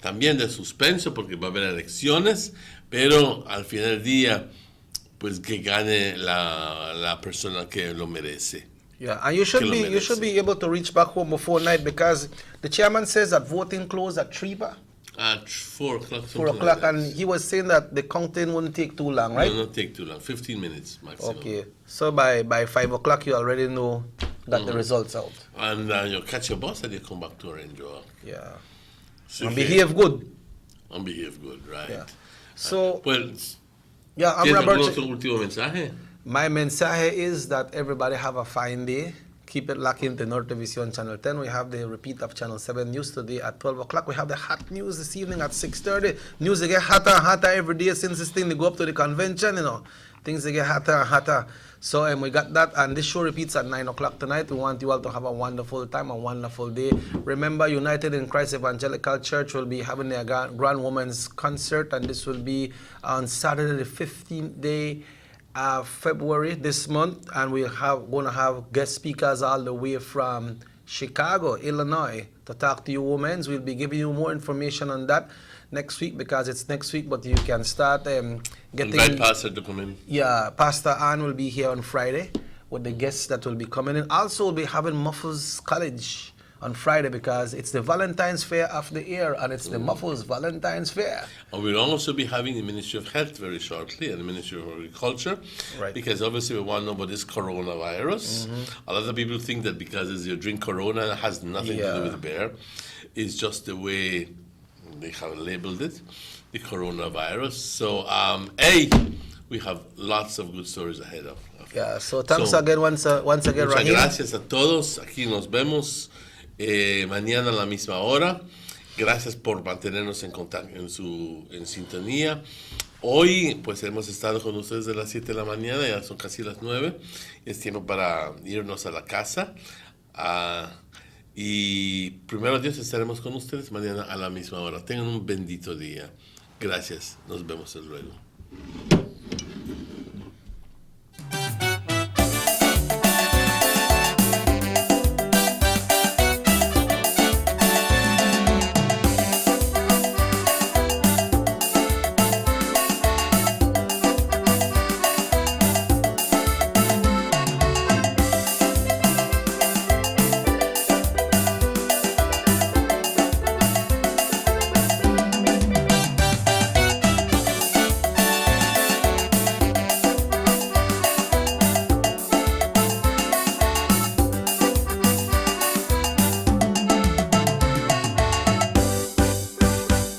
también de suspenso porque va a haber elecciones, pero al final del día, pues que gane la persona que lo merece. Yeah, and you should be able to reach back home before night because the chairman says that voting closed at 3 pa? At 4 o'clock. 4 o'clock, and he was saying that the counting wouldn't take too long, right? No, not take too long. 15 minutes maximum. Okay, so by 5 o'clock you already know that the results out. And you catch your bus and you come back to Orange Walk. Yeah. So And behave good. And behave good, right. Yeah. So, pues, yeah, I'm ¿tienes Robert. algún otro último mensaje? My mensaje is that everybody have a fine day. Keep it locked into Norte Vision Channel 10. We have the repeat of Channel 7 news today at 12 o'clock. We have the hot news this evening at 6:30. News they get hotter and hotter every day since this thing they go up to the convention, you know. Things they get hotter and hotter. So we got that, and this show repeats at 9 o'clock tonight. We want you all to have a wonderful time, a wonderful day. Remember, United in Christ Evangelical Church will be having their Grand Women's Concert, and this will be on Saturday the 15th day February this month, and we're going to have guest speakers all the way from Chicago, Illinois, to talk to you women. We'll be giving you more information on that next week because it's next week, but you can start getting... Invite Pastor to come in. Yeah, Pastor Ann will be here on Friday with the guests that will be coming in. Also, we'll be having Muffles College on Friday because it's the Valentine's Fair of the year, and it's the Muffles Valentine's Fair. And we'll also be having the Ministry of Health very shortly and the Ministry of Agriculture, Right. because obviously we want to know about this coronavirus. A lot of people think that because you drink Corona, it has nothing to do with beer. It's just the way they have labeled it, the coronavirus. So, we have lots of good stories ahead of. Yeah, so thanks again once again, Muchas Raheem. gracias a todos. Aquí nos vemos mañana a la misma hora. Gracias por mantenernos en contacto, en sintonía. Hoy, pues hemos estado con ustedes de las 7 de la mañana, ya son casi las 9. Es tiempo para irnos a la casa. Y primero Dios, estaremos con ustedes mañana a la misma hora. Tengan un bendito día. Gracias. Nos vemos luego.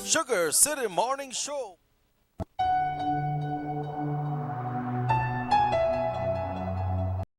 Sugar City Morning Show.